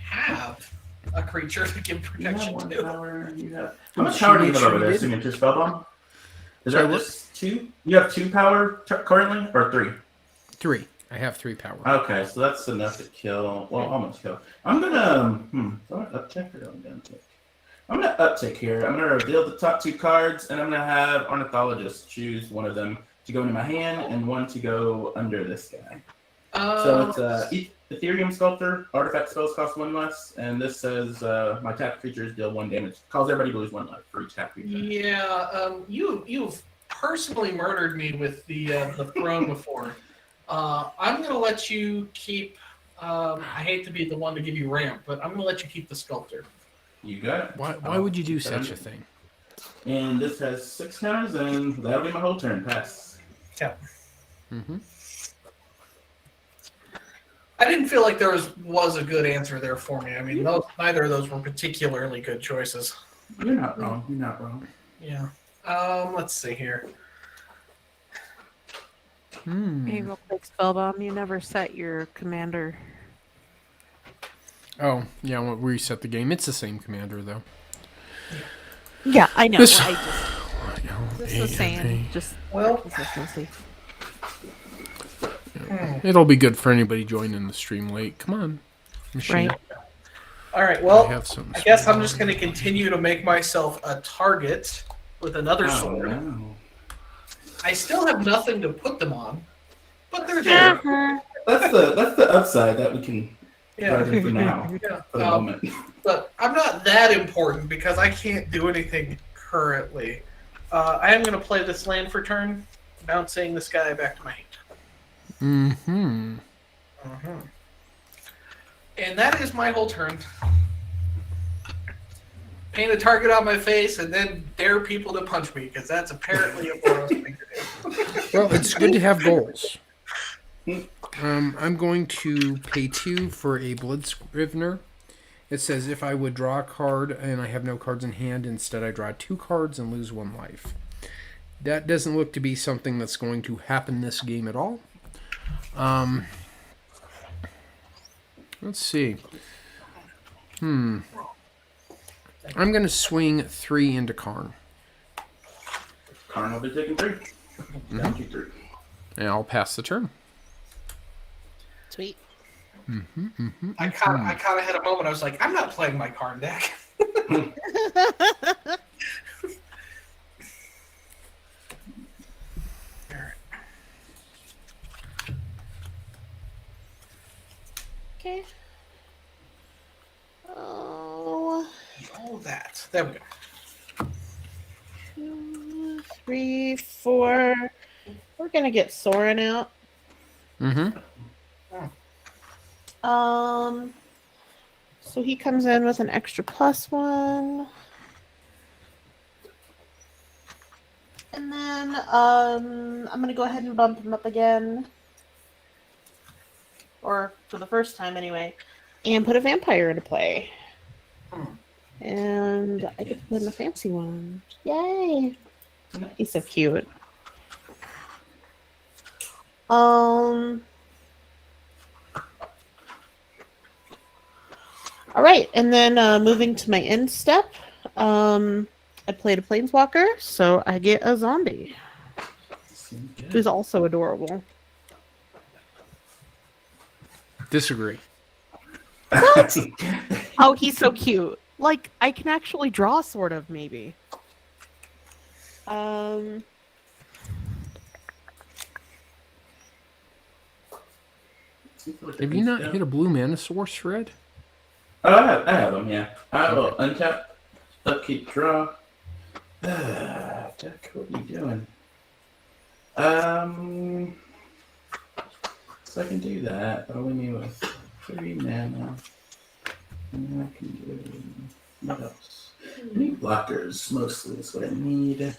have a creature to give protection to. How much power do you have over there, Signature Spellbomb? Is Sorry, that what? just 2. You have 2 power currently, or 3? 3. I have 3 power. Okay, so that's enough to kill. Well, almost kill. I'm gonna. Do I uptick or do I downtick? I'm gonna uptick here. I'm gonna reveal the top 2 cards, and I'm gonna have Ornithologist choose one of them to go into my hand and one to go under this guy. So it's Ethereum Sculptor. Artifact spells cost 1 less, and this says my tapped creatures deal 1 damage. Calls everybody to lose 1 life for each tapped creature. Yeah, you've personally murdered me with the throne before. I'm gonna let you keep. I hate to be the one to give you ramp, but I'm gonna let you keep the sculptor. You got it. Why would you do such a thing? And this has 6 counters, and that'll be my whole turn. Pass. Yeah. Mm-hmm. I didn't feel like there was a good answer there for me. I mean, neither of those were particularly good choices. You're not wrong. You're not wrong. Yeah. Let's see here. Hey, real quick, Spellbomb, you never set your commander. Oh, yeah, we'll reset the game. It's the same commander, though. Yeah, I know. This- Just was saying, just Well, consistency. It'll be good for anybody joining the stream late. Come on, machine. Right. all right. I Well, have something I guess I'm special. just going to continue to make myself a target with another Oh, sword. no. I still have nothing to put them on, but they're there. That's the upside that we can Yeah. drive in for now, Yeah. for the moment. But I'm not that important because I can't do anything currently. I am going to play this land for turn, bouncing this guy back to my hand. Mm-hmm. And that is my whole turn. Paint a target on my face and then dare people to punch me because that's apparently a bonus thing to do. Well, it's good to have goals. I'm going to pay 2 for a Blood Scrivener. It says if I would draw a card and I have no cards in hand, instead I draw 2 cards and lose 1 life. That doesn't look to be something that's going to happen this game at all. Let's see. I'm going to swing 3 into Karn. Karn will be taking 3. Down to 3. And I'll pass the turn. Sweet. I kind of had a moment. I was like, I'm not playing my Karn deck. Okay. Oh, All that. There we go. 2, 3, 4. We're gonna get Soren out. Mm-hmm. So he comes in with an extra +1. And then I'm gonna go ahead and bump him up again. Or for the first time anyway. And put a vampire into play. And I get to put in a fancy one. Yay! He's so cute. All right, and then moving to my end step, I played a planeswalker, so I get a zombie, who's also adorable. Disagree. What? Oh, he's so cute. Like, I can actually draw, sort of, maybe. Have you not hit a blue mana source, Red? Oh, I have them, yeah. I will untap, upkeep, draw. Jack, what are you doing? So I can do that, but only me with 3 mana. And I can do what else? I need blockers mostly is what I need.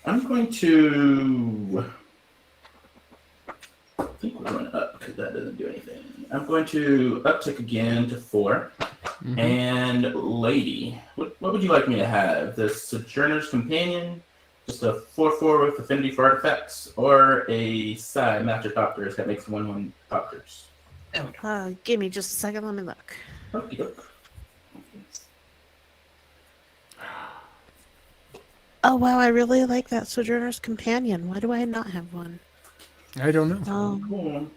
I'm going to. I think we're going up because that doesn't do anything. I'm going to uptick again to 4. Mm-hmm. And Lady, what would you like me to have? The Sojourner's Companion, just a 4/4 with affinity for artifacts, or a side Master Copters that makes 1/1 Copters? Give me just a second, let me look. Okey doke. Oh wow, I really like that Sojourner's Companion. Why do I not have one? I don't know. Cool.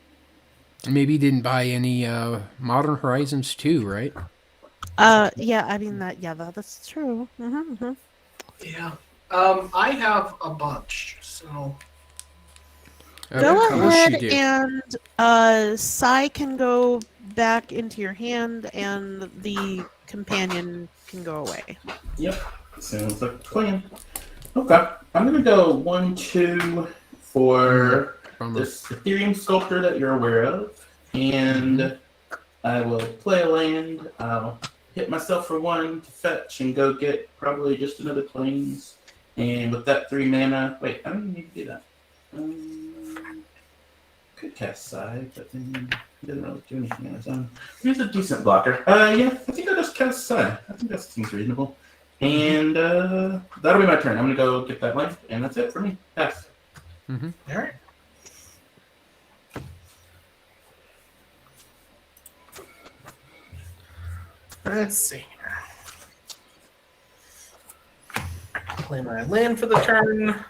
Maybe you didn't buy any Modern Horizons 2, right? Yeah, I mean that's true. Yeah. I have a bunch, so Of Go course you ahead do. and Sai can go back into your hand, and the companion can go away. Yep. Sounds like a plan. Okay. I'm gonna go 1-2 for Bummer. this Ethereum sculptor that you're aware of, and I will play a land. I'll hit myself for 1 to fetch and go get probably just another plains. And with that 3 mana, wait, I don't even need to do that. Could cast Side, but then he doesn't really do anything on his own. He's a decent blocker. Yeah, I think I'll just cast Side. I think that seems reasonable. And that'll be my turn. I'm gonna go get that land, and that's it for me. Pass. all right. Let's see. Play my land for the turn.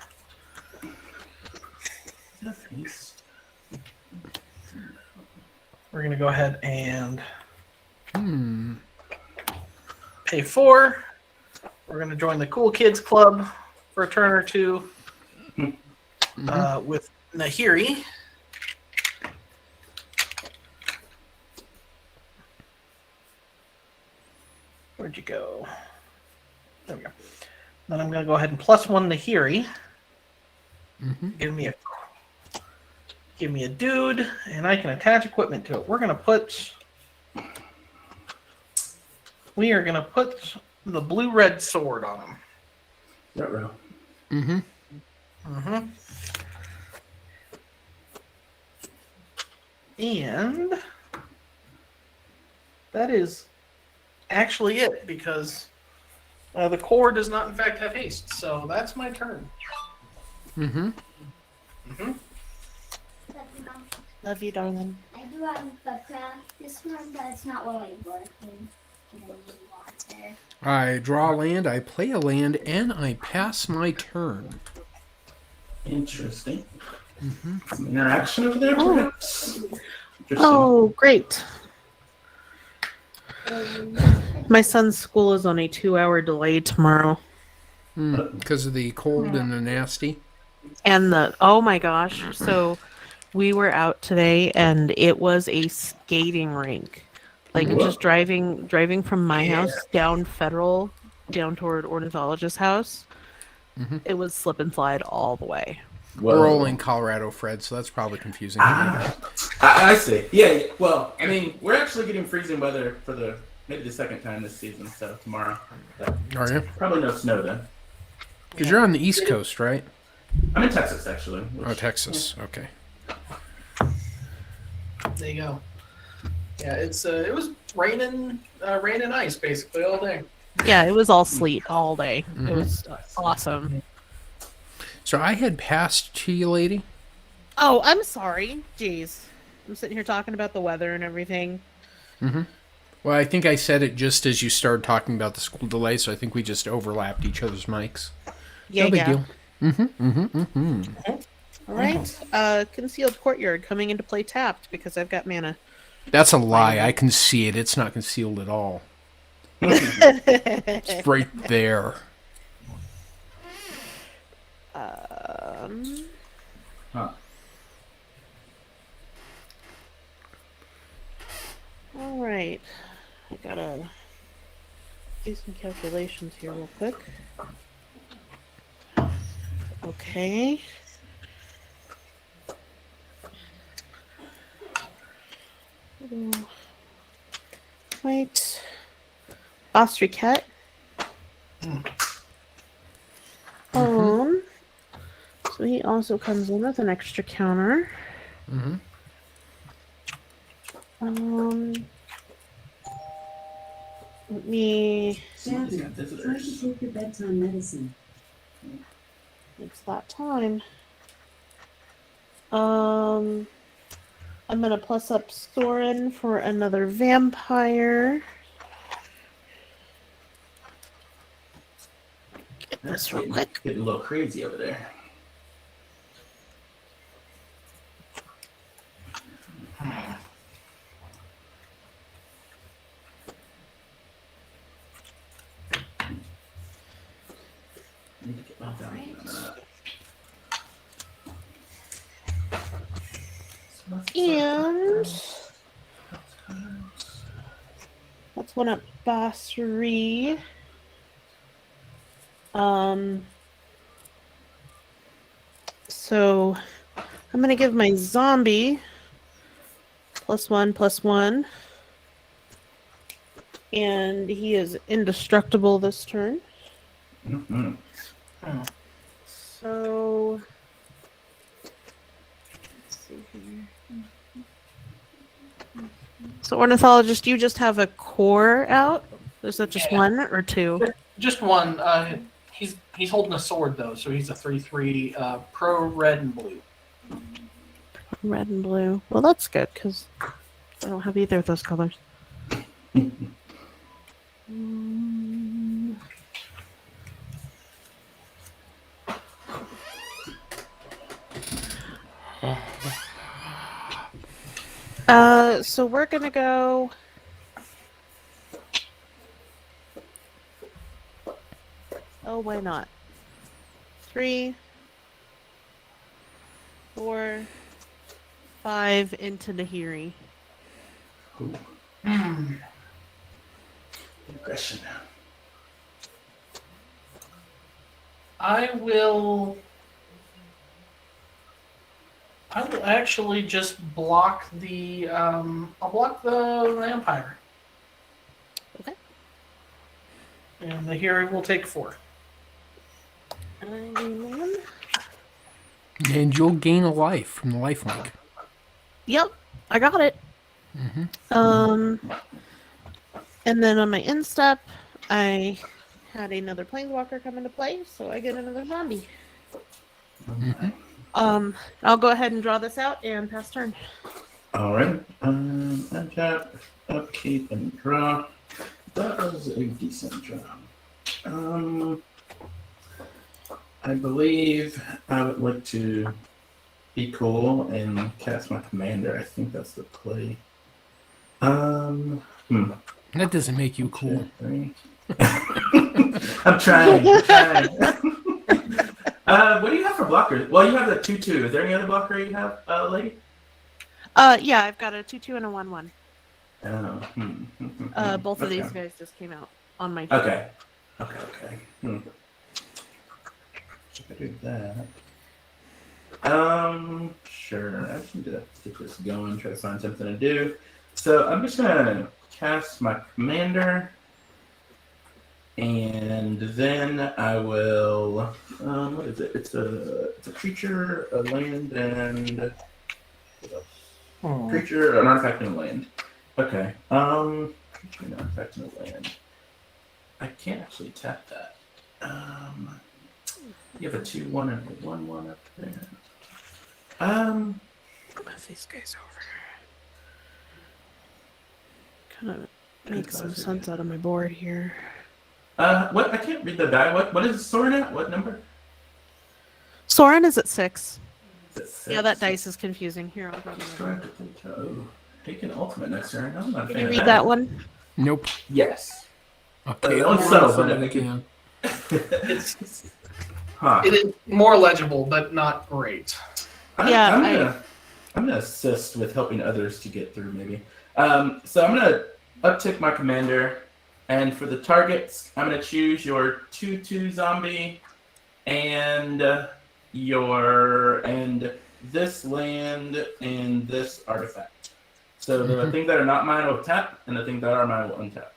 We're gonna go ahead and pay 4. We're gonna join the Cool Kids Club for a turn or two with Nahiri. Where'd you go? There we go. Then I'm gonna go ahead and +1 Nahiri. Give me a dude, and I can attach equipment to it. We are gonna put the blue-red sword on him. Ruh-roh. And that is actually it, because the core does not in fact have haste. So that's my turn. Love you, darling. I do have a craft this one, but it's not really working. Water. I draw a land, I play a land, and I pass my turn. Interesting. Some interaction over there, perhaps. Interesting. Oh, great. My son's school is on a 2-hour delay tomorrow. Because of the cold and the nasty. And oh my gosh. So we were out today and it was a skating rink. Like just driving from my house down Federal, down toward Ornithologist's house. It was slip and slide all the way. We're all in Colorado, Fred, so that's probably confusing. I see. Yeah, well, I mean, we're actually getting freezing weather for maybe the second time this season, so tomorrow. Are you? Probably no snow then. Because you're on the East Coast, right? I'm in Texas, actually. Oh, Texas. Okay. There you go. Yeah, it was raining, rain and ice basically all day. Yeah, it was all sleet all day. It was awesome. So I had passed to you, lady. Oh, I'm sorry. Jeez. I'm sitting here talking about the weather and everything. Well, I think I said it just as you started talking about the school delay, so I think we just overlapped each other's mics. Yeah, No big deal. All right. Concealed Courtyard coming into play tapped because I've got mana. That's a lie. I can see it. It's not concealed at all. It's right there. All right. I gotta do some calculations here real quick. Okay. Right. Boss Cat. So he also comes in with an extra counter. Let me. Shannon, try to take your bedtime medicine. It's that time. I'm gonna plus up Soren for another vampire. this real quick. Getting a little crazy over there. Need to get my value on that. And that's one up boss 3. So I'm gonna give my zombie +1/+1. And he is indestructible this turn. Mm-hmm. So let's see here. So ornithologist, you just have a core out? Is that just Yeah. one or two? Just one. He's holding a sword though, so he's a 3/3 pro red and blue. Red and blue. Well, that's good because I don't have either of those colors. So we're gonna go. Oh, why not? 3, 4, 5 into Nahiri. Ooh, aggression. I will actually just block the. I'll block the vampire. Okay. And the hero will take 4. 91. And you'll gain a life from the lifelink. Yep, I got it. And then on my end step, I had another planeswalker come into play, so I get another zombie. I'll go ahead and draw this out and pass turn. All right. Untap, upkeep, and draw. That was a decent draw. I believe I would like to be cool and cast my commander. I think that's the play. That doesn't make you cool. 2, 3. I'm trying. What do you have for blockers? Well, you have the 2/2. Is there any other blocker you have, lady? Yeah, I've got a 2/2 and a 1/1. Both of these guys just came out on my team. Okay. Should I do that? Sure. I just need to get this going, try to find something to do. So I'm just gonna cast my commander, and then I will. What is it? It's a creature, a land, and what else? Creature, an artifact, and a land. Okay. Creature, an artifact, and a land. I can't actually tap that. You have a 2/1 and a 1/1 up there. Move these guys over. Kind of make some sense out of my board here. What? I can't read the die. What is Soren at? What number? Soren is at 6. Is it 6? Yeah, that dice is confusing. Here, I'll grab Describe it. the oh, take an ultimate next turn. I'm not a Can fan you of read that one? Nope. Yes. Okay. Only so, but I can. It is more legible, but not great. Yeah, I'm gonna assist with helping others to get through, maybe. So I'm gonna uptick my commander, and for the targets, I'm gonna choose your 2/2 zombie, and this land and this artifact. So the things that are not mine will tap, and the things that are mine will untap.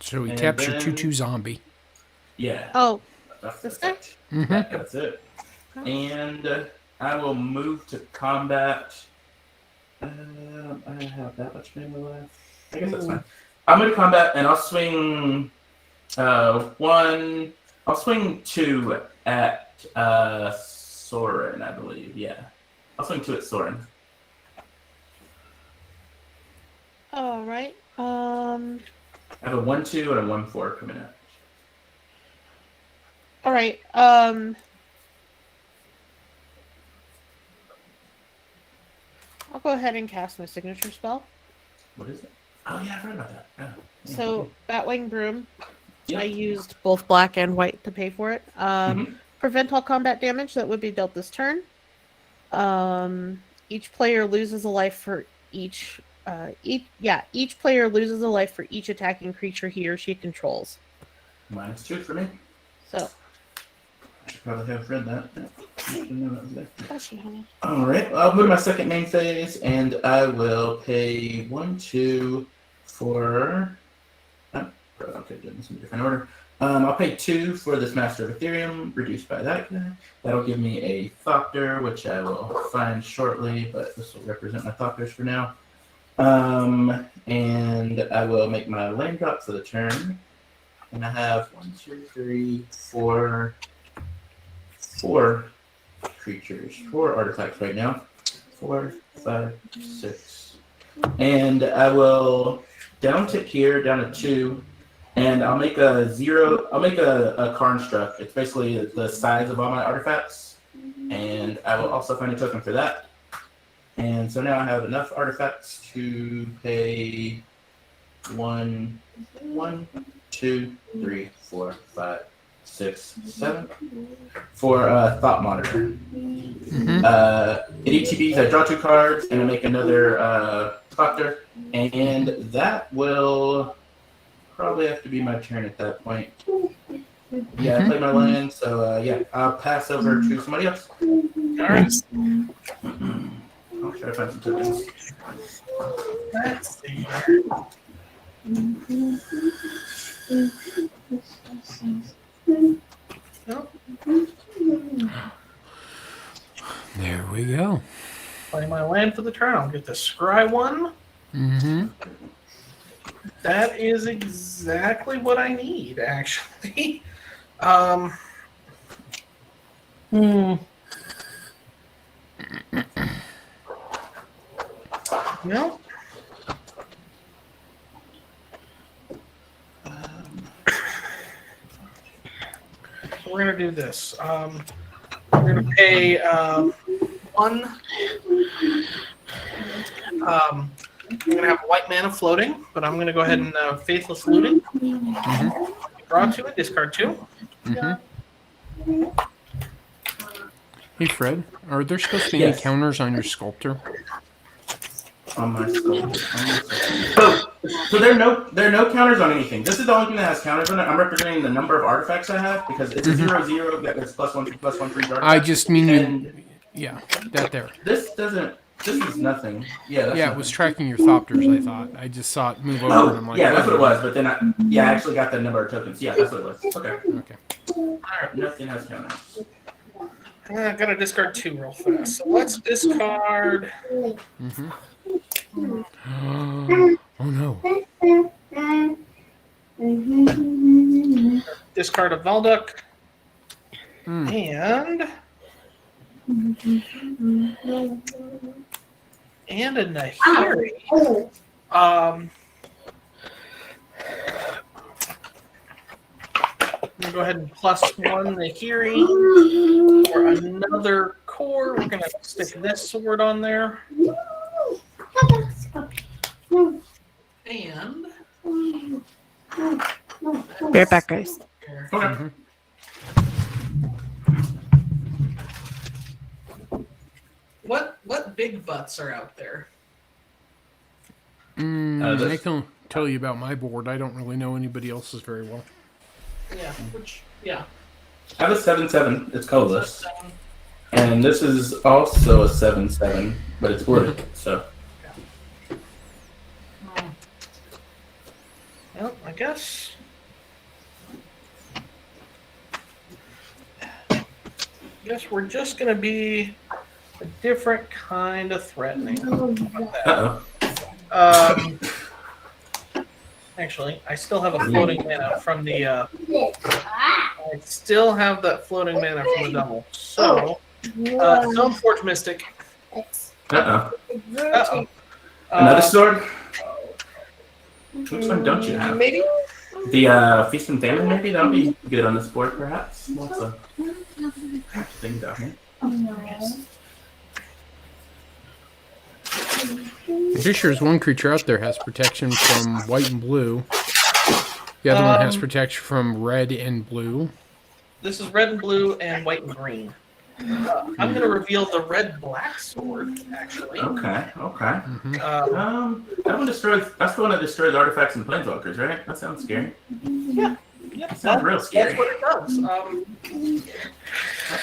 So he And taps your then- 2/2 zombie. Yeah. Oh, That's this it. Mhm. That's it. And I will move to combat. I have that much mana left. I guess that's fine. I'm going to combat, and I'll swing 1. I'll swing 2 at Soren, I believe. Yeah. I'll swing 2 at Soren. all right. I have a 1/2 and a 1/4 coming out. All right. I'll go ahead and cast my signature spell. What is it? Oh yeah, I heard about that. Yeah. So Batwing Broom. Yeah. I used both black and white to pay for it. Mhm. Prevent all combat damage that would be dealt this turn. Each player loses a life for each. Each player loses a life for each attacking creature he or she controls. -2 for me. So. I should probably have read that. Yeah. Didn't know that was there. Bless you, honey. All right, I'll move my second main phase, and I will pay 1, 2 for. Oh, okay, doing this in a different order. I'll pay 2 for this Master of Ethereum, reduced by that guy. That'll give me a Thopter, which I will find shortly, but this will represent my Thopters for now. And I will make my land drop for the turn. And I have 1, 2, 3, 4 creatures, 4 artifacts right now. 4, 5, 6. And I will down tick here, down to 2. And I'll make a Karnstruck. It's basically the size of all my artifacts. And I will also find a token for that. And so now I have enough artifacts to pay 1, 2, 3, 4, 5, 6, 7 for Thought Monitor. It ETBs, I draw 2 cards and I make another Thopter. And that will probably have to be my turn at that point. Yeah, I play my land, so yeah, I'll pass over to somebody else. Alright. I'll try to find some tokens. Let's see here. Nope. There we go. Play my land for the turn. I'll get the Scry one. That is exactly what I need, actually. No. We're gonna do this. We're gonna pay 1. I'm gonna have white mana floating, but I'm gonna go ahead and faithless looting. Draw 2 and discard 2. Hey, Fred, are there supposed to be Yes. any counters on your sculptor? On my sculptor. So there are no counters on anything. This is the only thing that has counters on it. I'm representing the number of artifacts I have because it's a 0/0 that gets +1 for each artifact. I just mean And yeah, that there. this doesn't. This is nothing. Yeah, that's Yeah, nothing. it was tracking your Thopters, I thought. I just saw it move over, and I'm like, yeah, that's what it was. But then I actually got the number of tokens. Yeah, that's what it was. Okay. Okay. Alright, Nothing has counters. I'm gonna discard 2 real fast. So let's discard. Oh no. Discard a Valduk. And a Nahiri. I'm gonna go ahead and +1 Nahiri for another core. We're gonna stick this sword on there. And Be right back, guys. Okay. what big butts are out there? I can tell you about my board. I don't really know anybody else's very well. Yeah. I have a 7/7. It's colorless. And this is also a 7/7, but it's worded. So. Well, I guess. We're just gonna be a different kind of threatening. Uh-oh. Actually, I still have a floating mana from the. I still have that floating mana from the double. So, Stoneforge Mystic. Uh-oh. Uh-oh. Another sword? Which one don't you have? Maybe. The Feast and Famine, maybe? That would be good on this board, perhaps. Lots of things out here. Oh no. I'm pretty sure there's one creature out there has protection from white and blue. The other one has protection from red and blue. This is red and blue and white and green. I'm going to reveal the red-black sword, actually. Okay. Um, That's the one that destroys artifacts and planeswalkers, right? That sounds scary. yeah, That sounds real scary. that's what it does.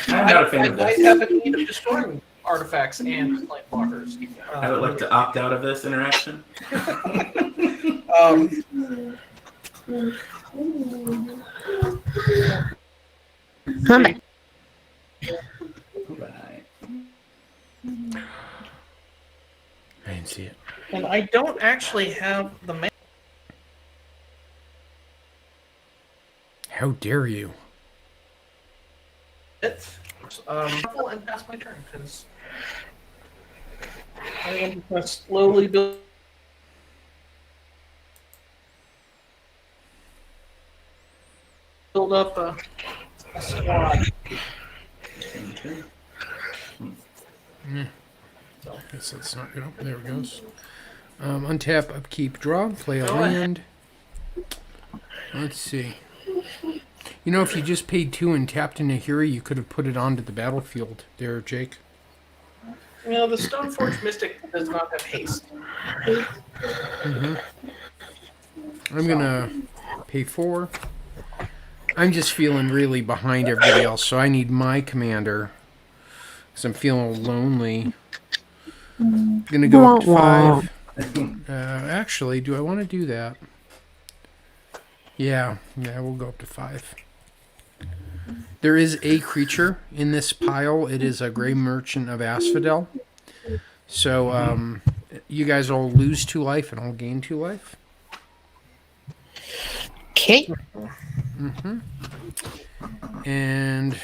I'm not a fan of I this. have a need of destroying artifacts and planeswalkers. I would like to opt out of this interaction. Alright. Right. I didn't see it. And I don't actually have the man. How dare you? And pass my turn because I am going to slowly build up a squad. Okay. I guess that's not good. There it goes. Untap, upkeep, draw, play a Go ahead. land. Let's see. You know, if you just paid 2 and tapped in a hero, you could have put it onto the battlefield there, Jake. You know, the Stoneforge Mystic does not have haste. I'm gonna pay 4. I'm just feeling really behind everybody else, so I need my commander. Because I'm feeling lonely. Gonna go up to 5. Actually, do I want to do that? Yeah, we'll go up to 5. There is a creature in this pile. It is a Grey Merchant of Asphodel. So, you guys all lose 2 life and I'll gain 2 life. Okay. And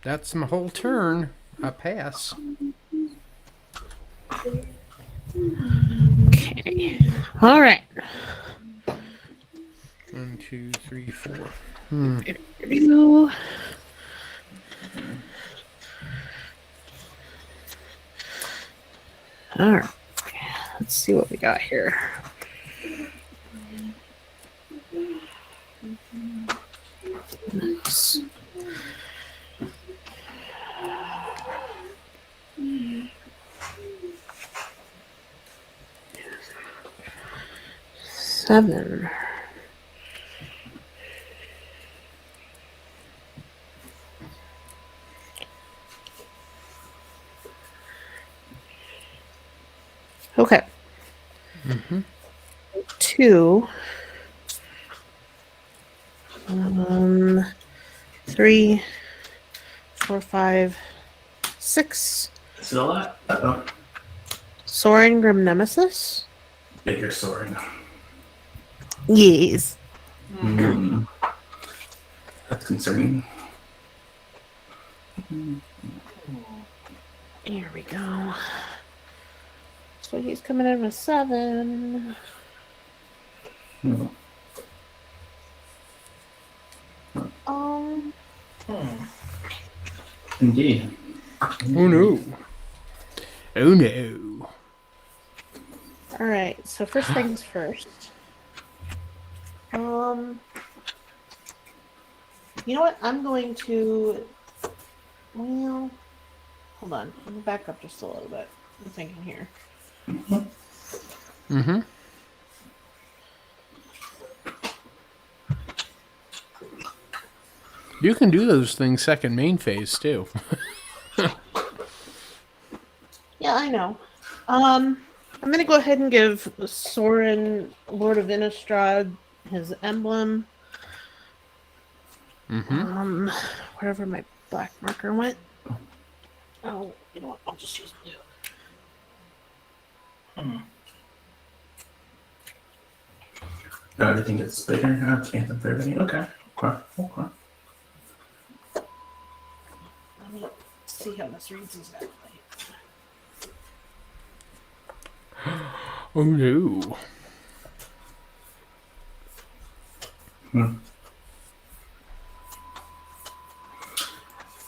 that's my whole turn. I pass. Okay. All right. 1, 2, 3, 4. Here we go. All right. Let's see what we got here. Nice. Seven. Okay. 2. 3, 4, 5, 6. Is it a lot? Uh-oh. Soaring Grim Nemesis? Bigger sword. Yes. That's concerning. Here we go. So he's coming in with 7. Indeed. Oh no. Oh no. All right. So first things first. You know what? I'm going to. Well, hold on. Let me back up just a little bit. I'm thinking here. You can do those things second main phase too. Yeah, I know. I'm gonna go ahead and give Sorin, Lord of Innistrad, his emblem. Wherever my black marker went. Oh, you know what? I'll just use blue. Everything gets bigger. Anthem for everything. Okay. Let me see how this reads exactly. Oh no.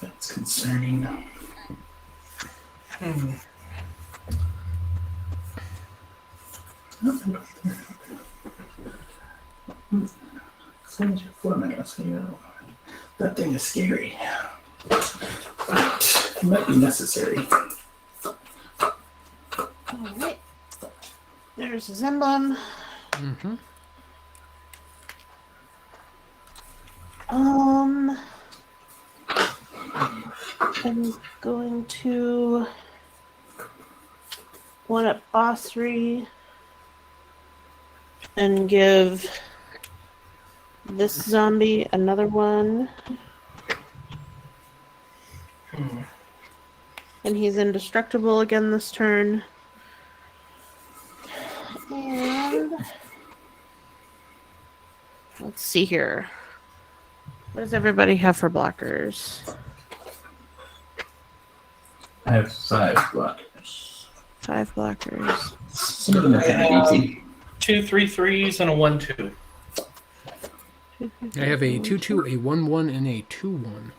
That's concerning. Send your format, so you know. That thing is scary. It might be necessary. Alright. There's his emblem. Mm-hmm. I'm going to one up boss 3 and give this zombie another one. And he's indestructible again this turn. And let's see here. What does everybody have for blockers? I have 5 blockers. 5 blockers. Some of them are kind of easy. 2 3/3s and a 1/2. I have a 2/2, a 1/1, and a 2/1.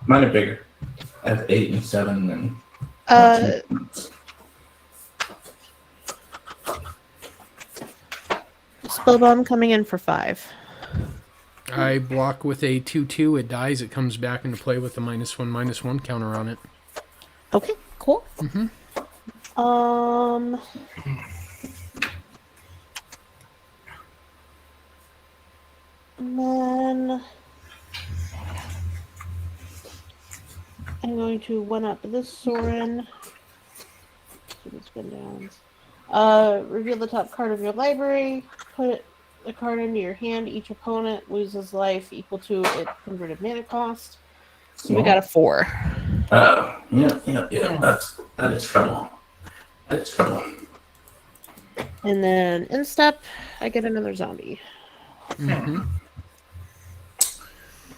Mine are bigger. I have 8 and 7 and. Spellbomb coming in for 5. I block with a 2/2. It dies. It comes back into play with a -1/-1 counter on it. Okay, cool. Mm-hmm. And then I'm going to one up this Soren. Reveal the top card of your library. Put the card into your hand. Each opponent loses life equal to its converted mana cost. So we got a 4. Oh, yeah. That is trouble. That is trouble. And then in step, I get another zombie. Mm-hmm.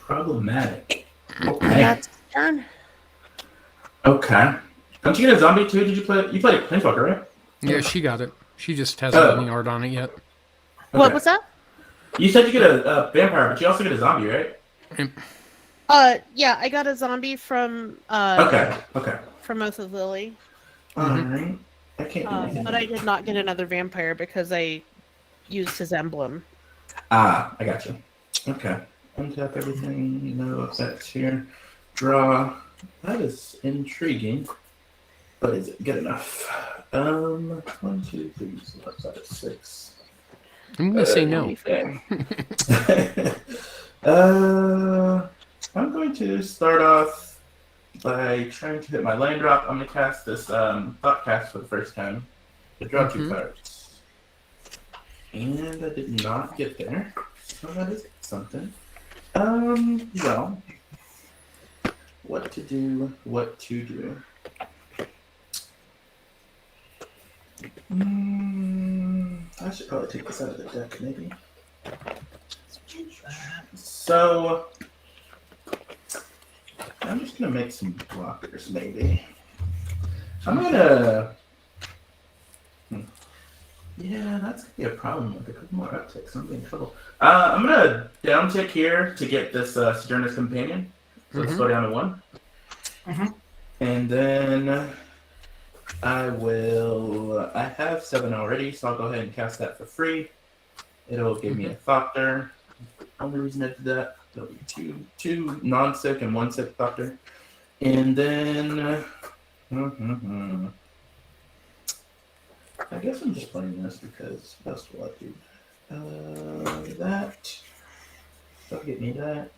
Problematic. Okay. That's turn. Okay. Don't you get a zombie too? You played a Planeswalker, right? Yeah, she got it. She just hasn't got any art on it yet. What Okay. was that? You said you get a vampire, but you also get a zombie, right? Yeah, I got a zombie from Okay. from Oath of Lily. Alright. I can't do anything. But I did not get another vampire because I used his emblem. I got you. Okay. Untap everything. No effects here. Draw. That is intriguing. But is it good enough? 1, 2, 3, so that's out of 6. I'm going to say no. Okay. I'm going to start off by trying to hit my land drop. I'm going to cast this thought cast for the first time. To draw 2 cards. And I did not get there. So that is something. Well. What to do. I should probably take this out of the deck, maybe. So, I'm just gonna make some blockers, maybe. I'm gonna. Yeah, that's gonna be a problem with a couple more upticks. I'm in trouble. I'm gonna down tick here to get this Sojourner's Companion. So let's go down to 1. And then I have 7 already, so I'll go ahead and cast that for free. It'll give me a Thopter. Only reason I did that, there'll be two non-sick and 1 sick Thopter. And then I guess I'm just playing this because that's what I do. That. That'll get me that.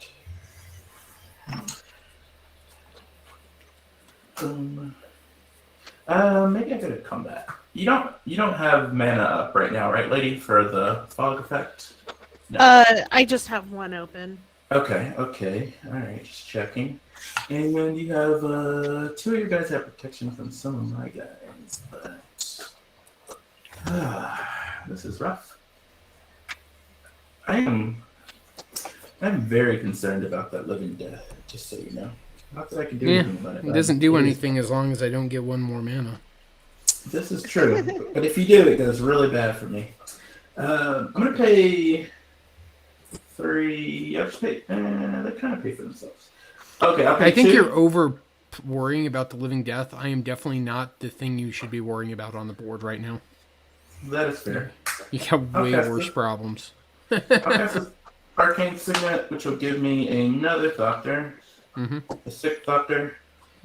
Maybe I go to combat. You don't have mana up right now, right, lady, for the fog effect? No. I just have 1 open. Okay. Alright, just checking. And you have 2 of your guys have protection from some of my guys, but this is rough. I'm very concerned about that living death, just so you know. Not that I can do anything about it. It doesn't do anything as long as I don't get 1 more mana. This is true. But if you do, it goes really bad for me. I'm going to pay 3. I'll just pay. They kind of pay for themselves. Okay, I'll pay I think 2. you're over worrying about the living death. I am definitely not the thing you should be worrying about on the board right now. That is fair. You got way Okay, worse so- problems. I'll cast this Arcane Signet, which will give me another Doctor. Mm-hmm. A 6th Doctor.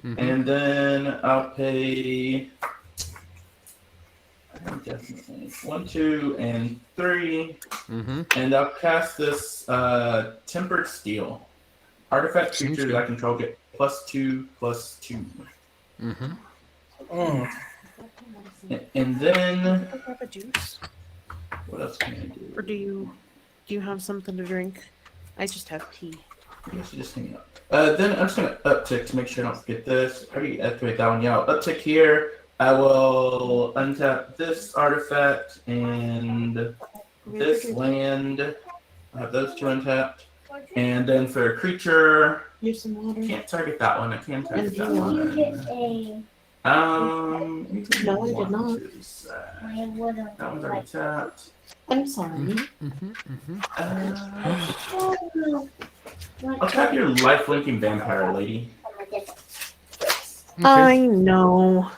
Mm-hmm. And then I'll pay. Definitely 1, 2, and 3. Mm-hmm. And I'll cast this Tempered Steel. Artifact Seems creatures good. I control get +2/+2. Mm-hmm. And then Grab a juice, what else can I do? or do you have something to drink? I just have tea. I guess you just hang up. Then I'm just gonna uptick to make sure I don't forget this. I already activate that one. Yeah, I'll uptick here. I will untap this artifact and this land. I have those 2 untapped. And then for a creature, Here's some water. can't target that one. I can target that You get one. a. No, I did not. I would have. That one's already tapped. I'm sorry. Mm-hmm. I'll tap your life-linking vampire, lady. I know.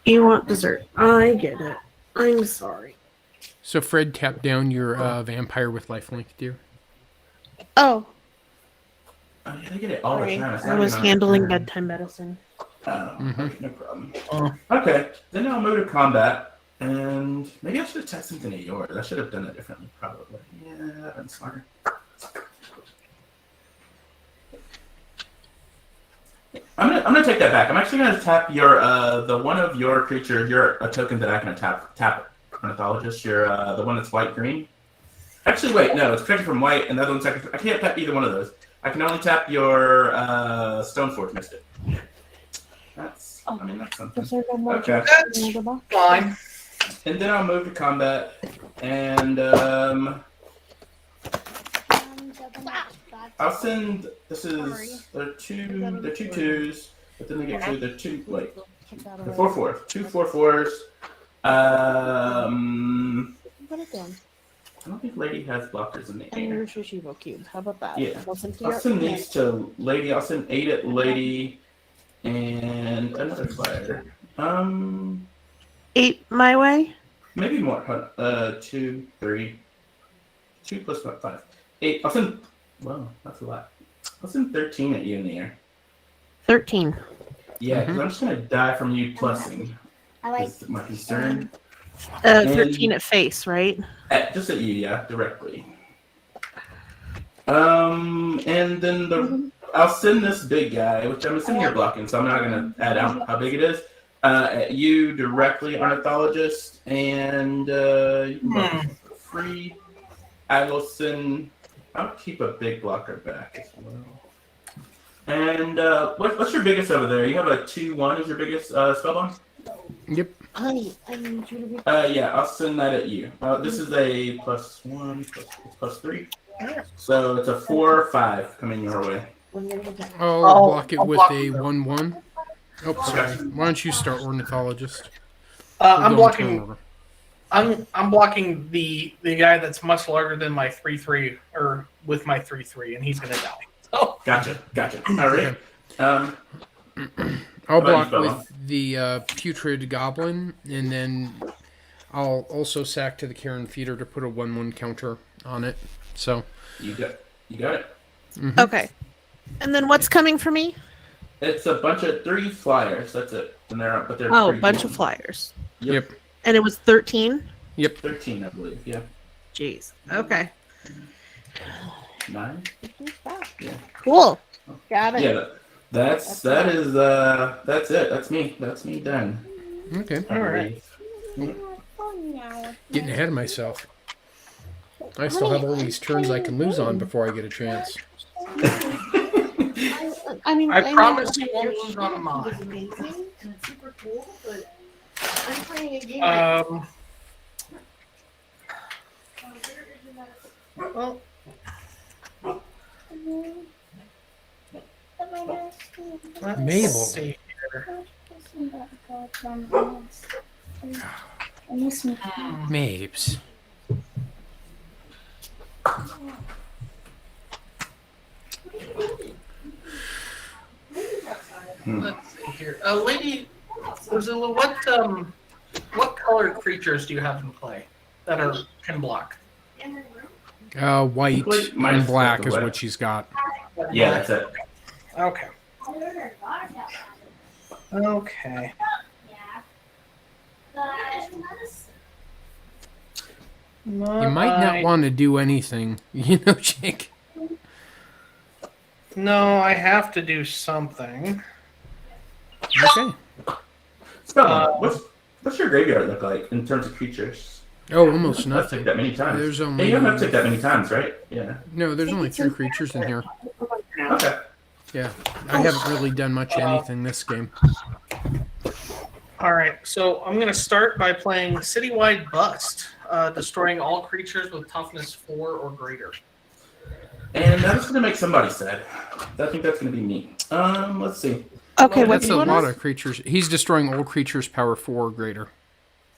You want dessert. I get it. I'm sorry. So Fred, tap down your vampire with lifelink, dear. Oh, I get it all the sorry. time. It's I not was even on handling turn. bedtime medicine. Oh, Mhm. okay, no problem. Okay, then I'll move to combat, and maybe I should have tested something of yours. I should have done that differently, probably. Yeah, that's smarter. I'm gonna take that back. I'm actually gonna tap your the one of your creatures. You're a token that I can tap ornithologist. You're the one that's white green. Actually, wait, no, it's protected from white, and the other one's I can't tap either one of those. I can only tap your Stoneforge Mystic. That's that's something. Is there no more Okay. juice in the box? Fine. And then I'll move to combat, and I'll send. This is they're two twos, but then they get two. They're two. Wait, they're 4/4. 2 4/4s. Put it down. I don't think Lady has blockers in the And air. your Shishibo cube. How about that? Yeah. Listen to I'll your send these to Lady. I'll send 8 at Lady, and another flyer. 8 my way. Maybe more. 2, 3, 2 plus 5. 8. I'll send. Wow, that's a lot. I'll send 13 at you in the air. 13. Yeah, because I'm just gonna die from you plussing. I like. Is my concern. 13 at face, right? Just at you, yeah, directly. And then I'll send this big guy, which I'm assuming you're blocking, so I'm not gonna add out how big it is. At you directly, ornithologist, and you can block it for free. I will send. I'll keep a big blocker back as well. And what's your biggest over there? You have a 2/1 is your biggest spellbomb? Yep. I need you to be. Yeah, I'll send that at you. This is a +1 plus 3. So it's a 4/5 coming your way. I'll block it I'll with block a it. 1/1. Oh, sorry. Why don't you start ornithologist? I'm We'll go in turn blocking. order. I'm blocking the guy that's much larger than my 3/3, or with my 3/3, and he's gonna die. Oh, Gotcha. All right. I'll How about block you, with the putrid goblin, and then I'll also sack to the Karen feeder to put a 1/1 counter on it. So You got it. Okay. And then what's coming for me? It's a bunch of 3 flyers. That's it. And they're Oh, a pretty bunch big. of flyers. Yep. And it was 13? 13, I believe. Yeah. Jeez. Okay. 9. Cool. Got it. Yeah. That's it. That's me. That's me done. Okay. I All right. believe. Getting ahead of myself. I still have all these turns I can lose on before I get a chance. I mean, I promise know you won't lose on it's mine. amazing and it's super cool, but I'm playing a game. Well, let's Mabel. see here. here. Mapes. Let's see here. Lady Rosilla, what colored creatures do you have in play that can block? White Mine and is black the is web. what she's got. Yeah, that's it. Okay. Okay. You might not want to do anything, Jake. No, I have to do something. Okay. So, what's your graveyard look like in terms of creatures? Oh, almost I've nothing. took that many times. There's Hey, only you haven't took that many times, right? Yeah. no. There's only 3 creatures in here. Okay. Yeah, I haven't really done much anything this game. All right, so I'm going to start by playing Citywide Bust, destroying all creatures with toughness 4 or greater. And that was going to make somebody sad. I think that's going to be me. Let's see. Okay, Well, what's That's he a want lot us? of creatures. He's destroying all creatures power 4 or greater.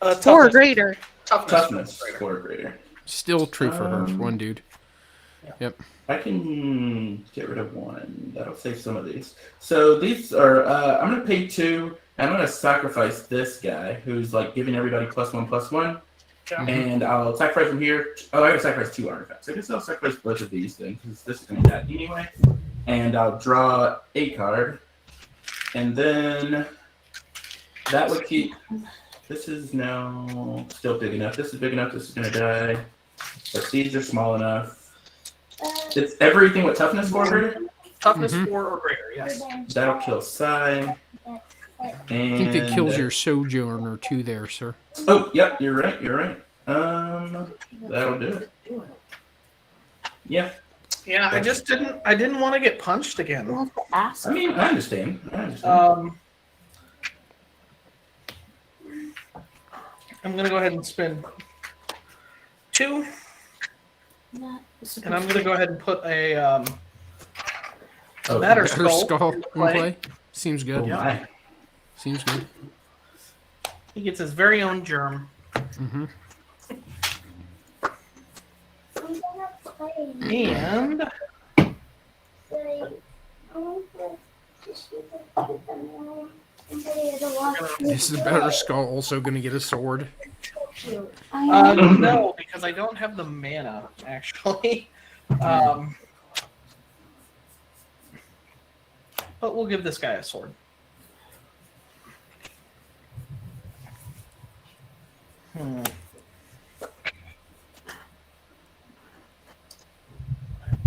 4 or Toughness, greater. Toughness greater. 4 or greater. Still true for her, one dude. I can get rid of 1. That'll save some of these. So these are, I'm going to pay 2, and I'm going to sacrifice this guy who's like giving everybody +1/+1. Okay. And I'll sacrifice from here. Oh, I gotta sacrifice 2 artifacts. I guess I'll sacrifice both of these things because this is going to die anyway. And I'll draw a card. And then that would keep. This is now still big enough. This is big enough. This is going to die. But these are small enough. It's everything with toughness 4 or greater. Toughness 4 or greater, yes. That'll kill Psy. I think that And kills your Sojourner too there, sir. Oh, yep, you're right. You're right. That'll do it. Yeah. Yeah, I didn't want to get punched again. I mean, I understand. I'm going to go ahead and spend 2. And I'm going to go ahead and put a Matter Her Skull skull in in play. play. Seems good. Oh my. Seems good. He gets his very own germ. Mm-hmm. And Is the better skull also going to get a sword? no, because I don't have the mana, actually. But we'll give this guy a sword. I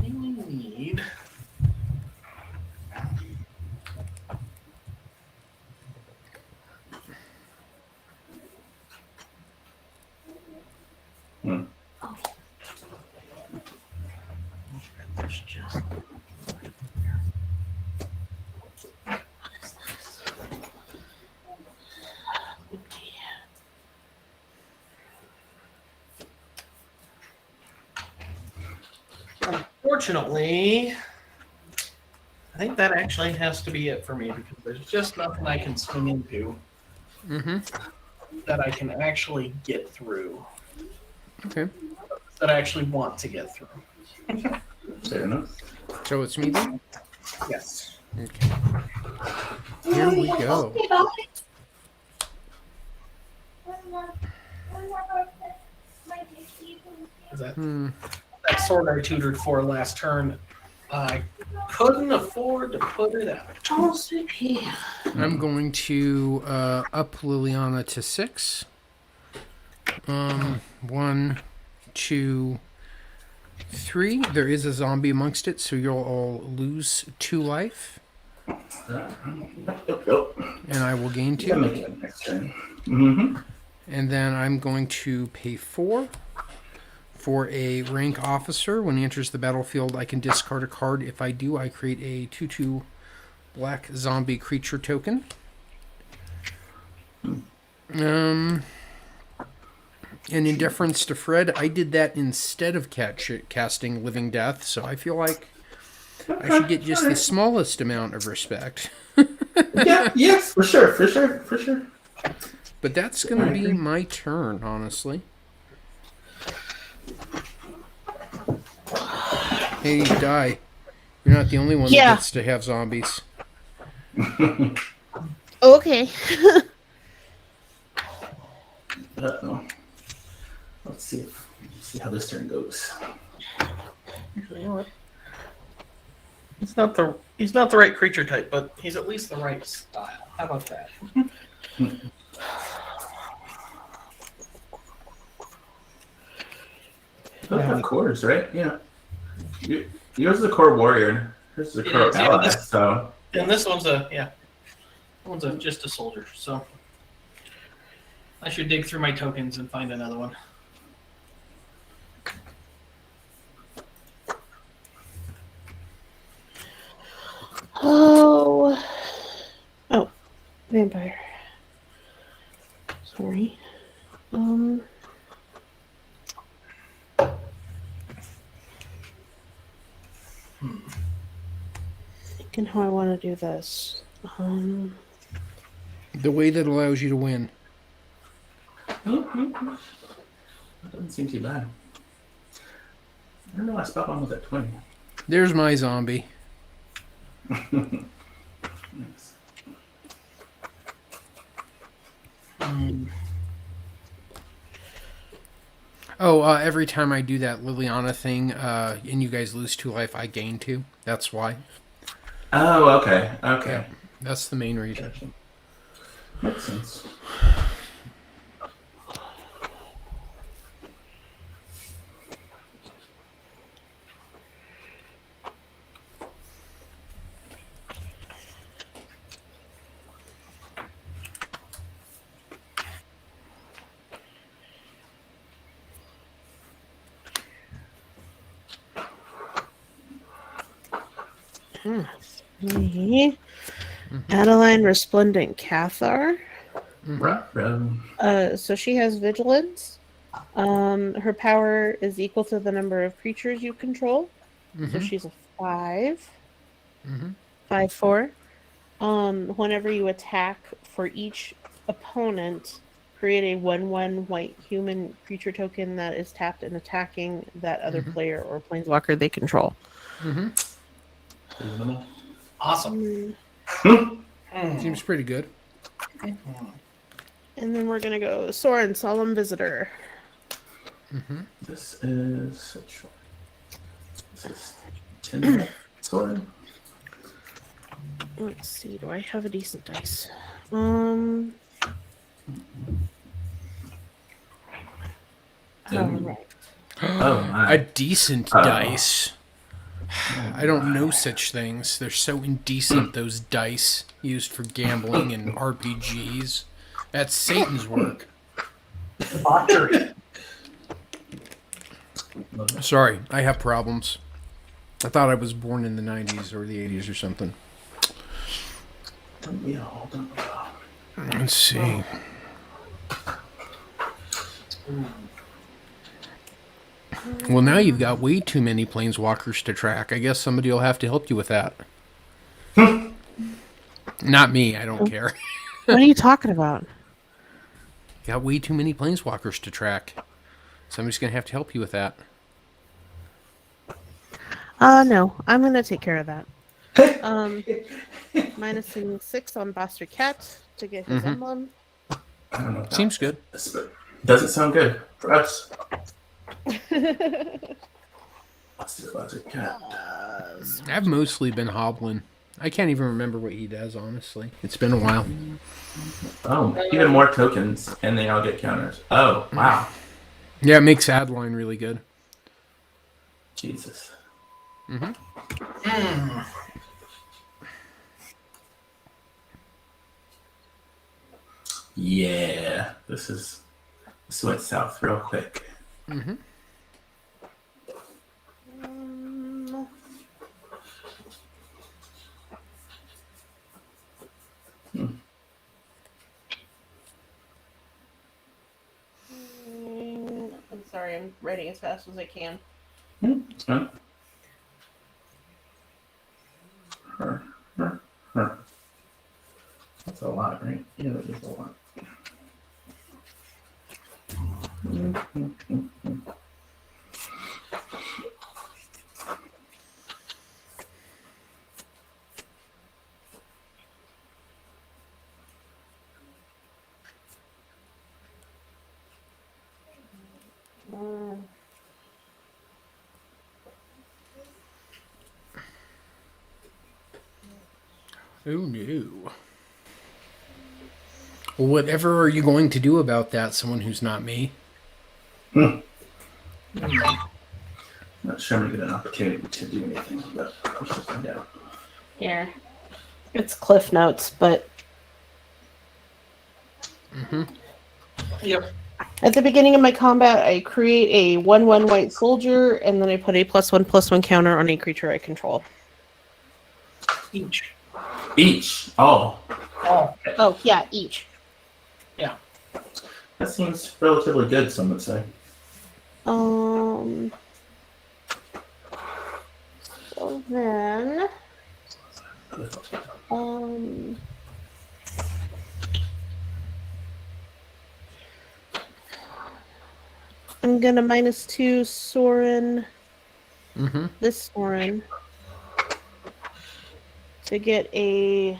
think we need. There's just. Unfortunately, I think that actually has to be it for me because there's just nothing I can swing into Mm-hmm. that I can actually get through, Okay. that I actually want to get through. Fair enough. So it's me then? Yes. Okay. Here we go. That sword I tutored for last turn, I couldn't afford to put it out. I'm going to up Liliana to 6. 1, 2, 3. There is a zombie amongst it, so you'll all lose 2 life, and I will gain 2. Make it next turn. Mm-hmm. And then I'm going to pay 4 for a rank officer. When he enters the battlefield, I can discard a card. If I do, I create a 2/2 black zombie creature token. And in deference to Fred, I did that instead of casting Living Death, so I feel like I should get just the smallest amount of respect. Yeah, yes, for sure, for sure, for sure. But that's going to be my turn, honestly. Hey, die. You're not the only one that Yeah. gets to have zombies. Okay. Uh-oh. Let's see how this turn goes. You know what? He's not the right creature type, but he's at least the right style. How about that? Those have cores, right? Yeah. Yours is a core warrior. Hers is a It core is, yeah, ally. this- So And this one's just a soldier. So I should dig through my tokens and find another one. Oh. Oh. Vampire. Sorry. Thinking how I want to do this. The way that allows you to win. that doesn't seem too bad. I don't know. I spelled one with a 20. There's my zombie. Nice. Oh, every time I do that Liliana thing, and you guys lose 2 life, I gain 2. That's why. Oh, okay. Okay. Yeah, that's the main reason. Gotcha. Makes sense. Adeline Resplendent Cathar. Mm-hmm. So she has vigilance. Her power is equal to the number of creatures you control. Mm-hmm. So she's a 5. Mm-hmm. 5/4. Whenever you attack for each opponent, create a 1/1 white human creature token that is tapped and attacking that other player or planeswalker they control. Mm-hmm. Awesome. Seems pretty good. And then we're gonna go Soren, Solemn Visitor. Mm-hmm. This is 10 sword. Let's see, do I have a decent dice? Alright. Oh my. A decent dice. I don't know such things. They're so indecent, those dice used for gambling and RPGs. That's Satan's work. Debauchery. Sorry, I have problems. I thought I was born in the 90s or the 80s or something. Don't we all? Let's see. Well, now you've got way too many planeswalkers to track. I guess somebody will have to help you with that. Not me, I don't care. What are you talking about? Got way too many planeswalkers to track. Somebody's going to have to help you with that. No, I'm gonna take care of that. Minusing 6 on Bastard Cat to get his emblem. I don't know. Seems good. Doesn't sound good for us. Cat. I've mostly been hobbling. I can't even remember what he does, honestly. It's been a while. Oh, even more tokens, and they all get counters. Oh, wow. Yeah, it makes Adeline really good. Jesus. Yeah, this went south real quick. I'm sorry, I'm writing as fast as I can. It's fine. Her. Yeah, that is a lot. Oh no. Well, whatever are you going to do about that, someone who's not me? Not sure I'm going to get an opportunity to do anything, but we should find out. Here. It's Cliff Notes, but Yep. at the beginning of my combat, I create a 1/1 white soldier, and then I put a +1/+1 counter on a creature I control. Each. Each. Oh, Oh. Oh, yeah, each. that seems relatively good, some would say. So then, I'm gonna -2 Sorin, this Sorin, to get a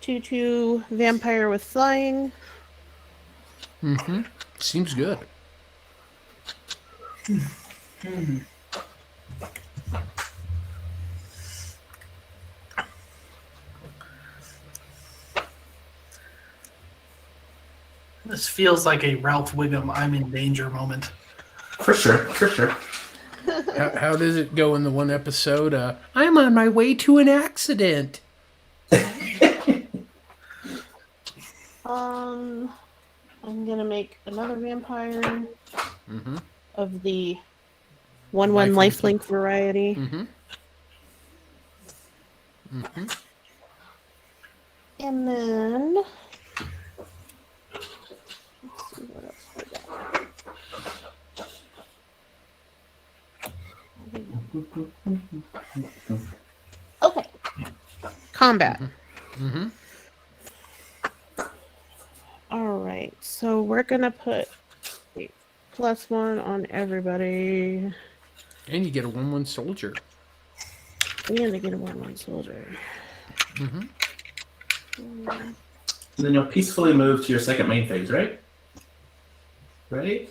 2/2 vampire with flying. Seems good. This feels like a Ralph Wiggum I'm in danger moment. For sure, for sure. How does it go in the one episode? I'm on my way to an accident. I'm gonna make another vampire of the 1/1 lifelink variety. And then let's see what else we got. Okay. Combat. All right, so we're gonna put a +1 on everybody. And you get a 1/1 soldier. And I get a 1/1 soldier. And then you'll peacefully move to your second main phase, right? Right?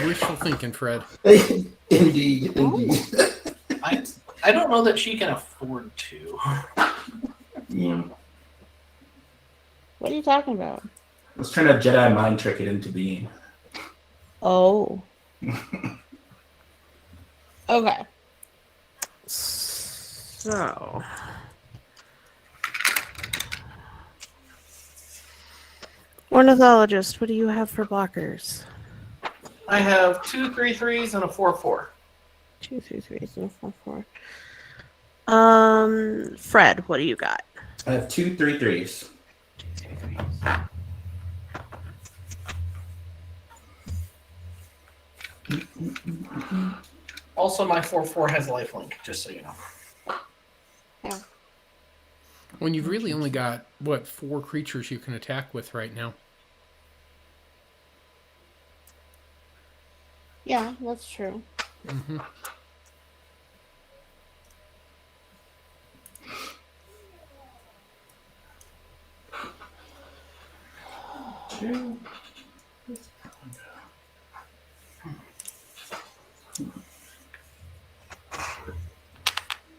Wishful thinking, Fred. Indeed, indeed. I don't know that she can afford to. Yeah. What are you talking about? I was trying to Jedi mind trick it into being. Oh. Okay. So. Ornithologist, what do you have for blockers? I have 2 3/3s and a 4/4. 2 3 3 and 4 4. Fred, what do you got? I have 2 3/3s. 2 3 3. Also, my 4/4 has lifelink, just so you know. Yeah. When you've really only got, 4 creatures you can attack with right now. Yeah, that's true.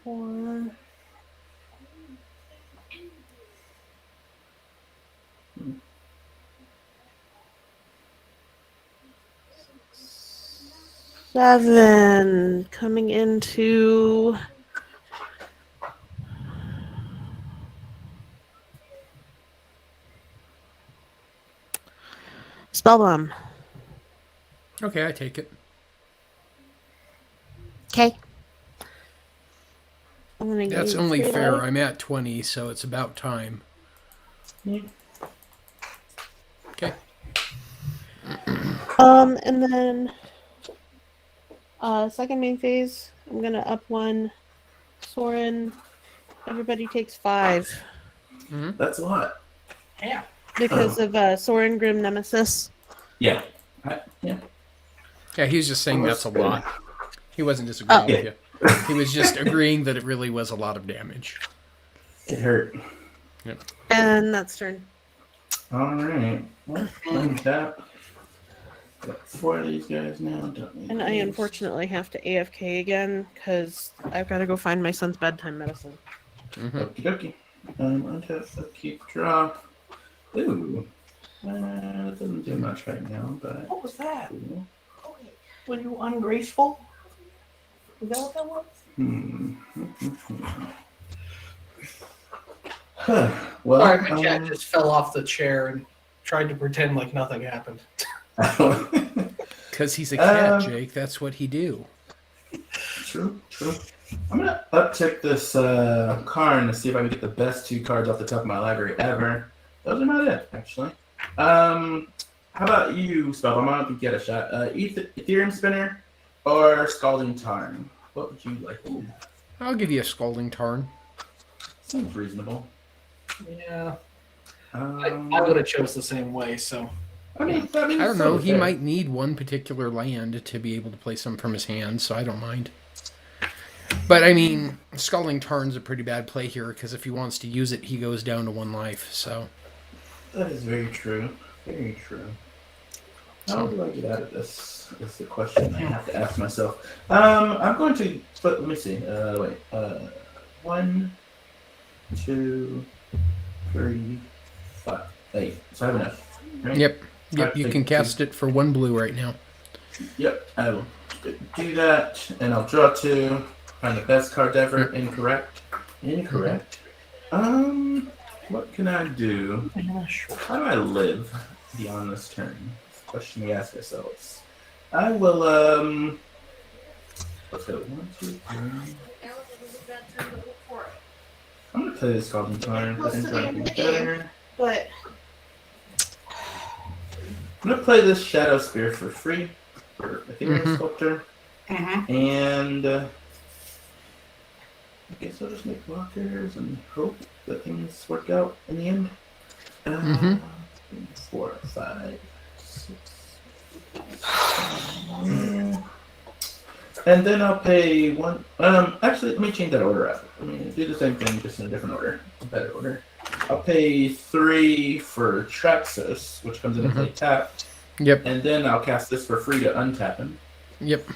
Four. Seven coming into Spellbomb. Okay, I take it. Okay. That's only fair. I'm at 20, so it's about time. Okay. And then second main phase, I'm gonna up 1 Sorin. Everybody takes 5. That's a lot. Yeah. Because of Soren Grim Nemesis. Yeah. Yeah, he was just saying Well, that's a that's lot. He wasn't disagreeing with Yeah. you. He was just agreeing that it really was a lot of damage. It hurt. Yep. And that's turn. All right. Well, untap. Got 4 of these guys now. Don't need And I these. unfortunately have to AFK again because I've got to go find my son's bedtime medicine. Okie dokie. Untap, upkeep, draw. Ooh. It doesn't do much right now, but. What was that? Cool. Were you ungraceful? Is that what that was? Well, Sorry, my cat just fell off the chair and tried to pretend like nothing happened. Because he's a cat, Jake. That's what he do. True. I'm gonna uptick this Karn to see if I can get the best 2 cards off the top of my library ever. Those are not it, actually. How about you, Spell? I'm gonna get a shot. Ethereum Spinner or Scalding Tarn? What would you like to do? I'll give you a Scalding Tarn. Seems reasonable. Yeah. I would have chose the same way, so. I mean, I don't know. He fair. might need one particular land to be able to play some from his hand, so I don't mind. But, I mean, Scalding Tarn's a pretty bad play here, because if he wants to use it, he goes down to 1 life, so. That is very true. Very true. How do I get out of this? Is the question I have to ask myself. I'm going to. Let me see. Wait. 1, 2, 3, 5, 8. So I have enough. Right? Yep, you can cast it for 1 blue right now. Yep, I will do that, and I'll draw 2. Find the best card ever. Incorrect. What can I do? How do I live beyond this turn? That's the question we ask ourselves. I will, let's go. 1, 2, 3. I'm gonna play this Golden Tarn. I think I can better. But I'm gonna play this Shadow Spear for free for Ethereum Sculptor. And I guess I'll just make blockers and hope that things work out in the end. 4, 5, 6. And then I'll pay 1. Actually, let me change that order up. I mean, do the same thing, just in a different order, a better order. I'll pay 3 for Traxos, which comes into play tapped. Yep. And then I'll cast this for free to untap him. Yep.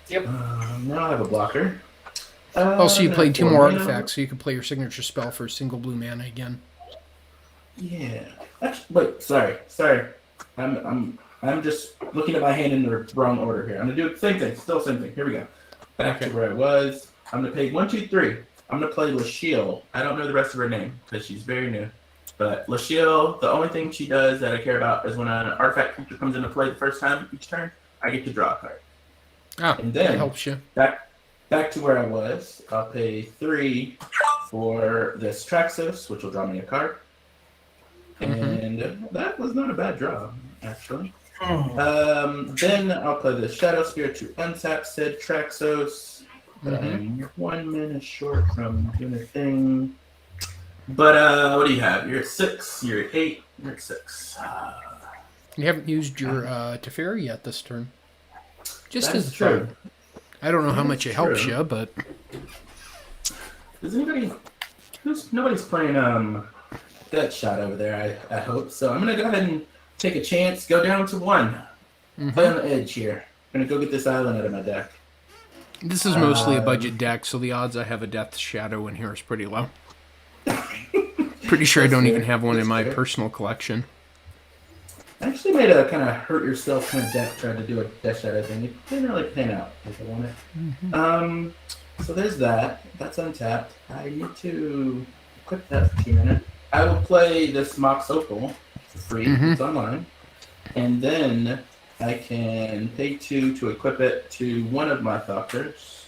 Now I have a blocker. Also, you then played 2 4 more mana. artifacts, so you could play your signature spell for a single blue mana again. Yeah. Actually, wait. Sorry. I'm just looking at my hand in the wrong order here. I'm gonna do the same thing. Still same thing. Here we go. Back to where I was. I'm gonna pay 1, 2, 3. I'm gonna play Lachille. I don't know the rest of her name because she's very new. But Lachille, the only thing she does that I care about is when an artifact creature comes into play the first time each turn, I get to draw a card. Ah, And then that helps you. Back to where I was. I'll pay 3 for this Traxos, which will draw me a card. And that was not a bad draw, actually. Then I'll play the Shadow Spear to untap said Traxos. I'm 1 minute short from doing a thing. But what do you have? You're at 6. You're at 8. You're at 6. You haven't used your Teferi yet this turn. Just That's as a true. thought. I don't know how much it helps true. you, but Does anybody? Nobody's playing that shot over there. I hope so. I'm gonna go ahead and take a chance. Go down to 1. Play on the edge here. I'm gonna go get this island out of my deck. this is mostly a budget deck, so the odds I have a Death Shadow in here is pretty low. Pretty sure I don't even have one in my personal collection. I actually made a kind of hurt yourself kind of deck. Tried to do a Death Shadow thing. It didn't really pan out like I wanted. So there's that. That's untapped. I need to equip that for 2 minutes. I will play this Mox Opal for free. It's online. And then I can pay 2 to equip it to one of my Thopters.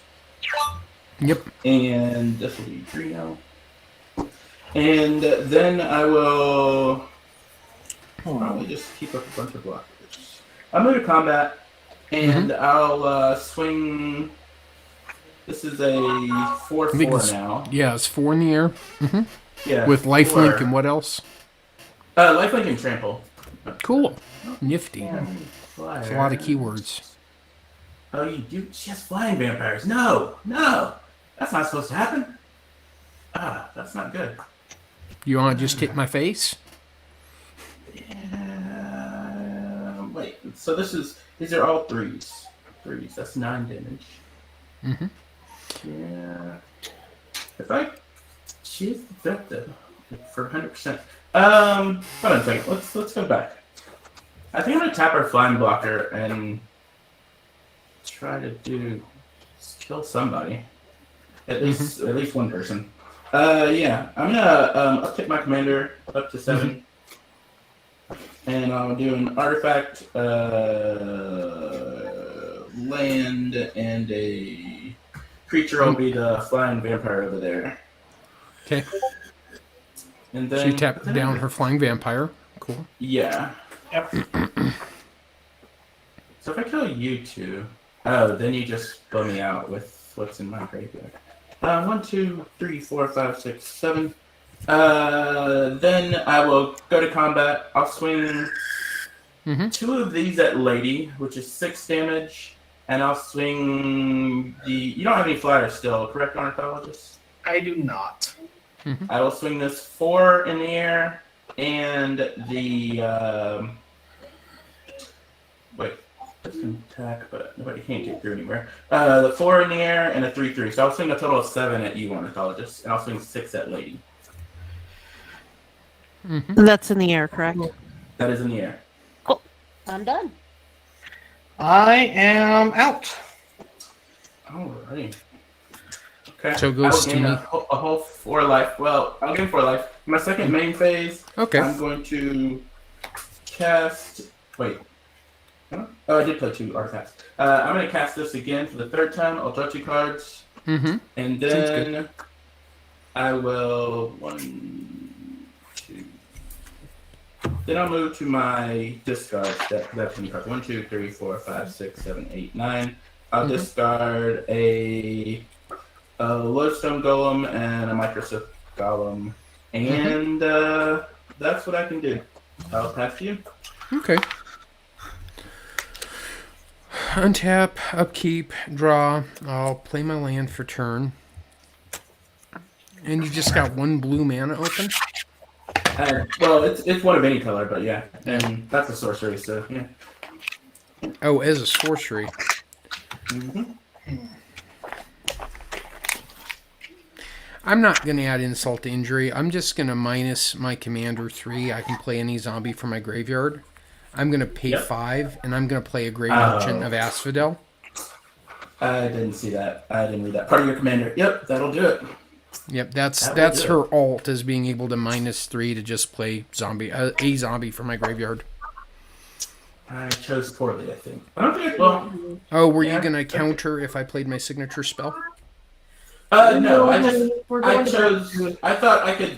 Yep. And this will be 3 now. And then I will probably just keep up a bunch of blockers. I'll move to combat, and I'll swing. This is a 4/4 now. Yeah, it's 4 in the air. Yeah. With lifelink and what else? Lifelink and trample. Cool. Nifty. And That's a lot of keywords. Oh, you do? She has flying vampires. No, that's not supposed to happen. That's not good. You want to just hit my face? Wait. So these are all threes. Threes. That's 9 damage. Mm-hmm. Yeah. She's effective for 100%. Hold on a second. Let's go back. I think I'm gonna tap our flying blocker and try to kill somebody. At least one person. Yeah. I'm gonna uptick my commander up to 7. And I'll do an artifact, land, and a creature will be the flying vampire over there. Okay. And So then you tap down her flying vampire. Cool. Yeah. Yep. So if I kill you two, then you just blow me out with what's in my graveyard. 1, 2, 3, 4, 5, 6, 7. Then I will go to combat. I'll swing 2 of these at Lady, which is 6 damage, and I'll swing the. You don't have any flyers still, correct, Ornithologist? I do not. I will swing this 4 in the air, and the wait, that's an attack, but nobody can't get through anywhere. The 4 in the air and a 3/3. So I'll swing a total of 7 at you, Ornithologist, and I'll swing 6 at Lady. That's in the air, correct? That is in the air. Cool. I'm done. I am out. Alrighty. Okay. So it goes I'll to gain me. a whole 4 life. Well, I'll gain 4 life. My second main phase. Okay. I'm going to cast. Wait. Huh? Oh, I did play 2 artifacts. I'm going to cast this again for the 3rd time. I'll draw 2 cards. Mm-hmm. And then I will 1, 2. Then I'll move to my discard. That's many cards. 1, 2, 3, 4, 5, 6, 7, 8, 9. I'll discard a lodestone golem and a microscope golem, and that's what I can do. I'll pass to you. Okay. Untap, upkeep, draw. I'll play my land for turn. And you just got 1 blue mana open? Well, it's one of any color, but yeah, and that's a sorcery, so yeah. Oh, as a sorcery. I'm not going to add insult to injury. I'm just going to minus my commander 3. I can play any zombie from my graveyard. I'm going to pay 5, and I'm going to play a Grey Merchant of Asphodel. I didn't see that. I didn't read that. Part of your commander. Yep, that'll do it. Yep, that's her alt, is being able to minus 3 to just play zombie, a zombie from my graveyard. I chose poorly, I think. Okay, well. Oh, were you going to counter if I played my signature spell? No, I chose. I thought I could,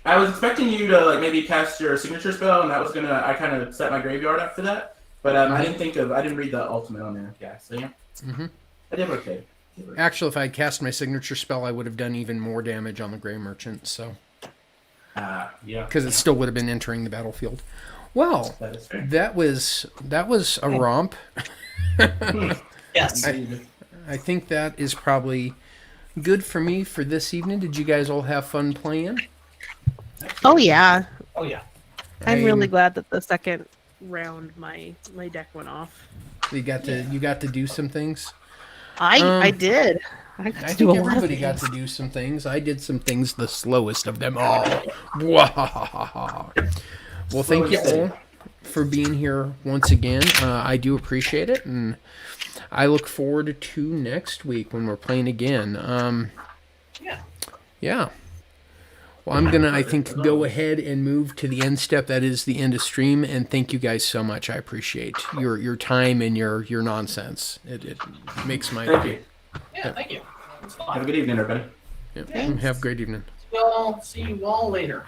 I was expecting you to, maybe cast your signature spell, and that was gonna. I kind of set my graveyard up for that, but I didn't read the ultimate on there. Yeah, so yeah. I did okay. Actually, if I had cast my signature spell, I would have done even more damage on the Grey Merchant. So. Yeah. Because it still would have been entering the battlefield. Well, That is fair. that was a romp. Yes. I think that is probably good for me for this evening. Did you guys all have fun playing? Oh yeah. Oh yeah. I'm really glad that the second round my deck went off. You got to do some things. I did. I think everybody got to do some things. I did some things, the slowest of them all. Well, thank you all for being here once again. I do appreciate it, and I look forward to next week when we're playing again. Yeah. Well, I'm gonna, I think, go ahead and move to the end step. That is the end of stream, and thank you guys so much. I appreciate your time and your nonsense. It makes my Thank day. you. Yeah, thank you. It's Have fun. a good evening, everybody. Yeah. Have a great evening. We'll see you all later.